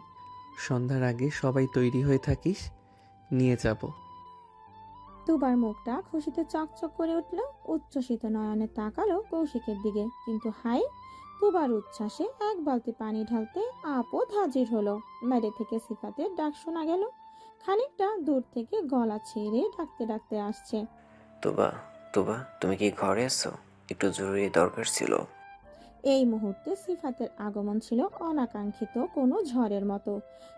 সন্ধ্যার আগে সবাই তৈরি হয়ে থাকিস, নিয়ে যাব। তুবার মুখটা খুশিতে চকচক করে উঠল, উচ্ছ্বসিত নয়নে তাকালো কৌশিকের দিকে। কিন্তু হাই, তুবার উচ্ছ্বাসে এক বালতি পানি ঢালতে আপদ হাজির হলো। বাইরে থেকে সিফাতের ডাক শোনা গেল, খানিকটা দূর থেকে গলা ছেড়ে ডাকতে ডাকতে আসছে, তোবা, তোবা, তুমি কি ঘরে আছো? একটু জরুরি দরকার ছিল। এই মুহূর্তে সিফাতের আগমন ছিল অনাকাঙ্ক্ষিত কোনো ঝড়ের মতো।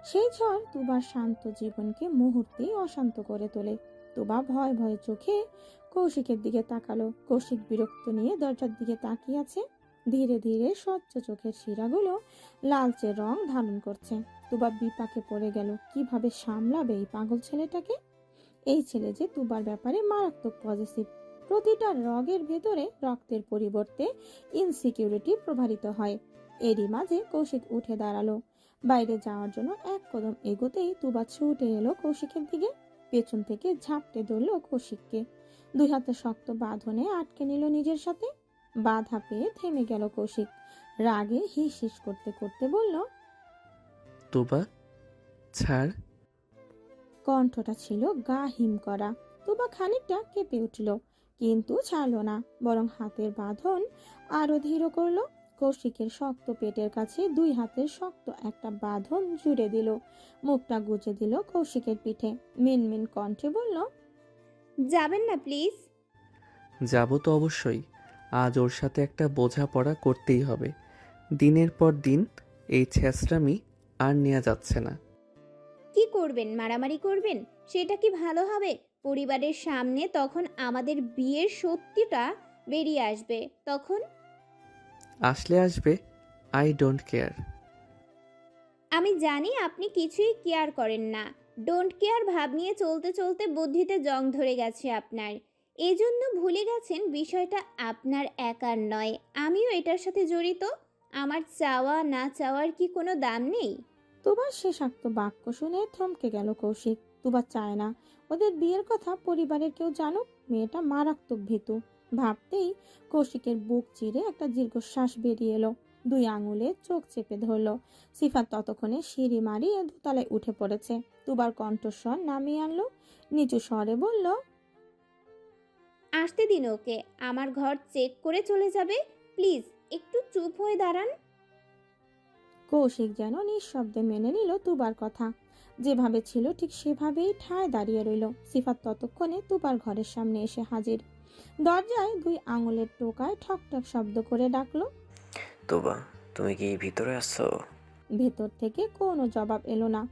সেই ঝড় তুবার শান্ত জীবনকে মুহূর্তেই অশান্ত করে তোলে। তুবা ভয় ভয়ে চোখে কৌশিকের দিকে তাকালো। কৌশিক বিরক্ত নিয়ে দরজার দিকে তাকিয়ে আছে। ধীরে ধীরে স্বচ্ছ চোখের শিরাগুলো লালচে রং ধারণ করছে। তুবা বিপাকে পড়ে গেল, কিভাবে সামলাবে এই পাগল ছেলেটাকে। এই ছেলে যে তুবার ব্যাপারে মারাত্মক পজিটিভ। প্রতিটা রগের ভেতরে রক্তের পরিবর্তে ইনসিকিউরিটি প্রবাহিত হয়। এরই মাঝে কৌশিক উঠে দাঁড়ালো। বাইরে যাওয়ার জন্য এক কদম এগোতেই তুবা ছুটে এলো কৌশিকের দিকে। পেছন থেকে ঝাপটে ধরল কৌশিককে, দুই হাতে শক্ত বাঁধনে আটকে নিল নিজের সাথে। বাধা পেয়ে থেমে গেল কৌশিক, রাগে হিস হিস করতে করতে বলল, তোবা, ছাড়। কণ্ঠটা ছিল গা হিম করা। তুবা খানিকটা কেঁপে উঠল, কিন্তু ছাড়ল না, বরং হাতের বাঁধন আরো ধীর করলো। কৌশিকের শক্ত পেটের কাছে দুই হাতের শক্ত একটা বাঁধন জুড়ে দিল, মুখটা গুজে দিল কৌশিকের পিঠে। মিনমিন কণ্ঠে বলল, যাবেন না প্লিজ? যাব তো অবশ্যই, আজ ওর সাথে একটা বোঝাপড়া করতেই হবে। দিনের পর দিন এই ছেঁচড়ামি আর নেওয়া যাচ্ছে না। কি করবেন, মারামারি করবেন? সেটা কি ভালো হবে? পরিবারের সামনে তখন আমাদের বিয়ের সত্যিটা বেরিয়ে আসবে। তখন আসলে আসবে, আই ডোন্ট কেয়ার। আমি জানি আপনি কিছুই কেয়ার করেন না। ডোন্ট কেয়ার ভাব নিয়ে চলতে চলতে বুদ্ধিতে জং ধরে গেছে আপনার। এজন্য ভুলে গেছেন বিষয়টা আপনার একার নয়, আমিও এটার সাথে জড়িত। আমার চাওয়া না চাওয়ার কি কোনো দাম নেই? তুবার শেষাক্ত বাক্য শুনে থমকে গেল কৌশিক। তুবা চায় না ওদের বিয়ের কথা পরিবারের কেউ জানুক। মেয়েটা মারাত্মক ভীতু। ভাবতেই কৌশিকের বুক চিরে একটা দীর্ঘশ্বাস বেরিয়ে এলো। 2 আঙুলে চোখ চেপে ধরলো। সিফাত ততক্ষণে সিঁড়ি মারিয়ে দোতলায় উঠে পড়েছে। তুবার কণ্ঠস্বর নামিয়ে আনলো, নিচু স্বরে বলল, আসতে দিন ওকে, আমার ঘর চেক করে চলে যাবে। প্লিজ একটু চুপ হয়ে দাঁড়ান। কৌশিক যেন নিঃশব্দে মেনে নিল তুবার কথা। যেভাবে ছিল ঠিক সেভাবেই ঠায় দাঁড়িয়ে রইল। সিফাত ততক্ষণে তুবার ঘরের সামনে এসে হাজির। দরজায় 2 আঙুলের টোকায় ঠক ঠক শব্দ করে ডাকলো। তোবা, তুমি কি ভিতরে আসছো? ভেতর থেকে কোনো জবাব এলো না।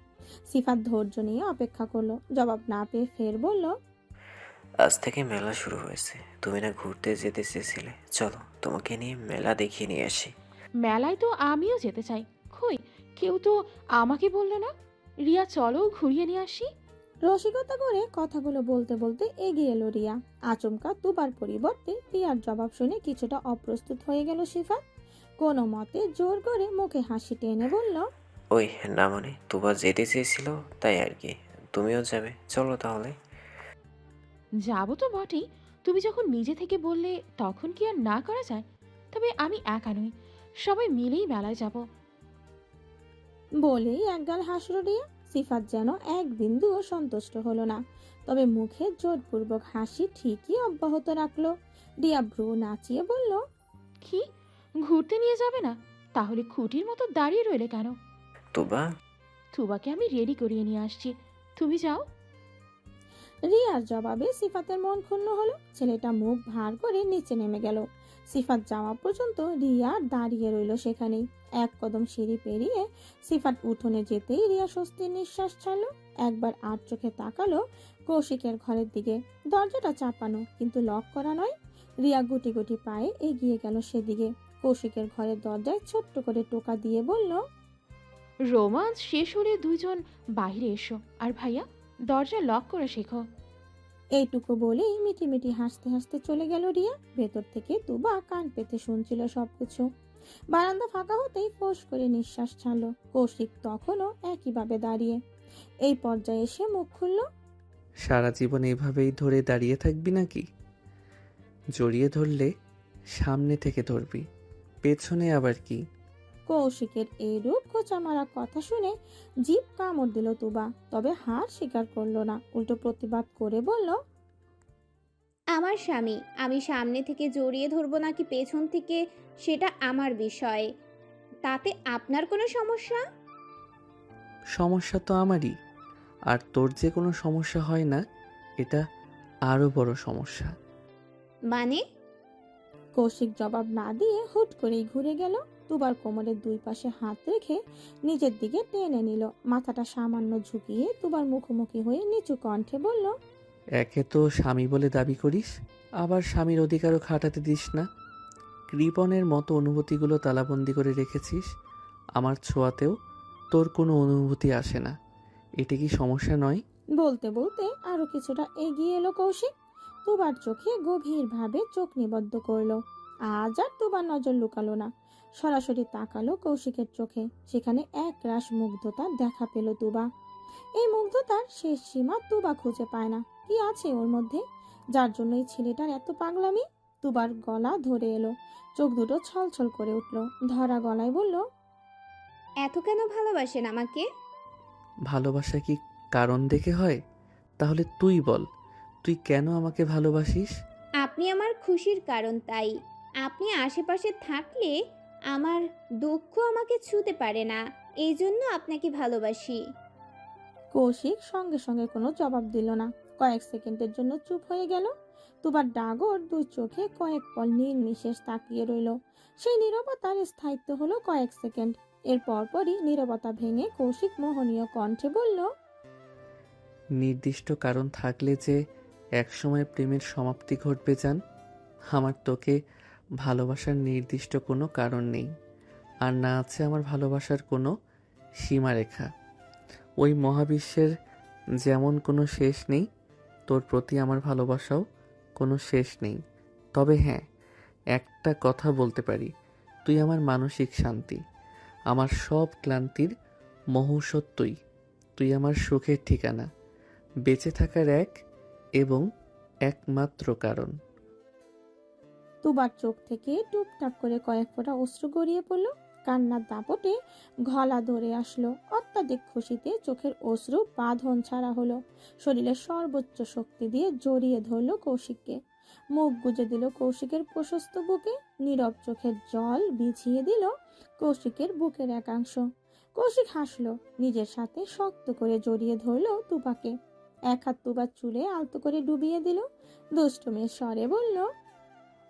সিফাত ধৈর্য নিয়ে অপেক্ষা করলো। জবাব না পেয়ে ফের বলল, আজ থেকে মেলা শুরু হয়েছে। তুমি না ঘুরতে যেতে চেয়েছিলে? চলো তোমাকে নিয়ে মেলা দেখিয়ে নিয়ে আসি। মেলায় তো আমিও যেতে চাই, কই কেউ তো আমাকে বললো না। রিয়া চলো ঘুরিয়ে নিয়ে আসি। রসিকতা করে কথাগুলো বলতে বলতে এগিয়ে এলো রিয়া। আচমকা তুবার পরিবর্তে রিয়ার জবাব শুনে কিছুটা অপ্রস্তুত হয়ে গেল সিফাত। কোনো মতে জোর করে মুখে হাসি টেনে বলল, ওই না মানে তোবা যেতে চেয়েছিল তাই আর কি। তুমিও যাবে, চলো তাহলে। যাবো তো বটেই, তুমি যখন নিজে থেকে বললে তখন কি আর না করা যায়। তবে আমি একা নই, সবাই মিলেই মেলায় যাব। বলেই একগাল হাসল রিয়া। সিফাত যেন এক বিন্দুও সন্তুষ্ট হলো না, তবে মুখে জোরপূর্বক হাসি ঠিকই অব্যাহত রাখলো। রিয়া ভ্রু নাচিয়ে বলল, কি, ঘুরতে নিয়ে যাবে না? তাহলে খুঁটির মতো দাঁড়িয়ে রইলে কেন? তোবা, তুবাকে আমি রেডি করিয়ে নিয়ে আসছি, তুমি যাও। রিয়ার জবাবে সিফাতের মন ক্ষুণ্ণ হলো। ছেলেটা মুখ ভার করে নিচে নেমে গেল। সিফাত যাওয়া পর্যন্ত রিয়া দাঁড়িয়ে রইল সেখানেই। 1 কদম সিঁড়ি পেরিয়ে সিফাত উঠোনে যেতেই রিয়া স্বস্তির নিঃশ্বাস ছাড়লো। একবার আর চোখে তাকালো কৌশিকের ঘরের দিকে। দরজাটা চাপানো, কিন্তু লক করা নয়। রিয়া গুটি গুটি পায়ে এগিয়ে গেল সেদিকে। কৌশিকের ঘরের দরজায় ছোট্ট করে টোকা দিয়ে বলল, রোমান্স শেষ হলে দুজন বাইরে এসো, আর ভাইয়া দরজা লক করে শেখো। এইটুকু বলেই মিটি মিটি হাসতে হাসতে চলে গেল রিয়া। ভেতর থেকে তুবা কান পেতে শুনছিল সবকিছু। বারান্দা ফাঁকা হতেই ফোঁস করে নিঃশ্বাস ছাড়লো। কৌশিক তখনও একইভাবে দাঁড়িয়ে। এই পর্যায়ে এসে মুখ খুলল, সারা জীবন এভাবেই ধরে দাঁড়িয়ে থাকবি নাকি? জড়িয়ে ধরলে সামনে থেকে ধরবি, পেছনে আবার কি? কৌশিকের এই রূপ খোঁচা মারা কথা শুনে জিভ কামড় দিল তুবা, তবে হার স্বীকার করলো না। উল্টো প্রতিবাদ করে বলল, আমার স্বামী, আমি সামনে থেকে জড়িয়ে ধরবো নাকি পেছন থেকে সেটা আমার বিষয়। তাতে আপনার কোনো সমস্যা? সমস্যা তো আমারই। আর তোর যে কোনো সমস্যা হয় না, এটা আরো বড় সমস্যা। মানে? কৌশিক জবাব না দিয়ে হুট করেই ঘুরে গেল। তুবার কোমরের 2 পাশে হাত রেখে নিজের দিকে টেনে নিল। মাথাটা সামান্য ঝুঁকিয়ে তুবার মুখোমুখি হয়ে নিচু কণ্ঠে বলল, একে তো স্বামী বলে দাবি করিস, আবার স্বামীর অধিকারও খাটাতে দিস না। কৃপণের মতো অনুভূতিগুলো তালাবন্দি করে রেখেছিস। আমার ছোঁয়াতেও তোর কোনো অনুভূতি আসে না। এটা কি সমস্যা নয়? বলতে বলতে আরো কিছুটা এগিয়ে এলো কৌশিক। তুবার চোখে গভীরভাবে চোখ নিবদ্ধ করলো। আজ আর তুবার নজর লুকালো না, সরাসরি তাকালো কৌশিকের চোখে। সেখানে এক রাশ মুগ্ধতা দেখা পেল তুবা। এই মুগ্ধতার শেষ সীমা তুবা খুঁজে পায় না। কি আছে ওর মধ্যে, যার জন্য এই ছেলেটার এত পাগলামি? তুবার গলা ধরে এলো, চোখ দুটো ছলছল করে উঠল। ধরা গলায় বলল, এত কেন ভালোবাসেন আমাকে? ভালোবাসা কি কারণ দেখে হয়? তাহলে তুই বল, তুই কেন আমাকে ভালোবাসিস? আপনি আমার খুশির কারণ, তাই। আপনি আশেপাশে থাকলে আমার দুঃখ আমাকে ছুঁতে পারে না, এই জন্য আপনাকে ভালোবাসি। কৌশিক সঙ্গে সঙ্গে কোনো জবাব দিল না। কয়েক সেকেন্ডের জন্য চুপ হয়ে গেল। তুবার ডাগর 2 চোখে কয়েক পল নির্নিশেষ তাকিয়ে রইল। সেই নীরবতার স্থায়িত্ব হলো কয়েক সেকেন্ড। এর পরপরই নীরবতা ভেঙে কৌশিক মোহনীয় কণ্ঠে বলল, নির্দিষ্ট কারণ থাকলে যে একসময় প্রেমের সমাপ্তি ঘটবে জান। আমার তোকে ভালোবাসার নির্দিষ্ট কোনো কারণ নেই, আর না আছে আমার ভালোবাসার কোনো সীমারেখা। ওই মহাবিশ্বের যেমন কোনো শেষ নেই, তোর প্রতি আমার ভালোবাসাও কোনো শেষ নেই। তবে হ্যাঁ, একটা কথা বলতে পারি, তুই আমার মানসিক শান্তি, আমার সব ক্লান্তির মহৌষধ তুই। তুই আমার সুখের ঠিকানা। বেঁচে থাকার এক এবং একমাত্র কারণ। তুবার চোখ থেকে টুপটাপ করে কয়েক ফোঁটা অশ্রু গড়িয়ে পড়ল। কান্নার দাপটে গলা ধরে আসলো। অত্যাধিক খুশিতে চোখের অশ্রু বাঁধন ছাড়া হলো। শরীরের সর্বোচ্চ শক্তি দিয়ে জড়িয়ে ধরলো কৌশিককে। মুখ গুজে দিল কৌশিকের প্রশস্ত বুকে। নীরব চোখের জল বিছিয়ে দিল কৌশিকের বুকের একাংশ। কৌশিক হাসলো। নিজের সাথে শক্ত করে জড়িয়ে ধরলো তুবাকে। এক হাত তুবার চুলে আলতো করে ডুবিয়ে দিল। দুষ্টুমির স্বরে বলল,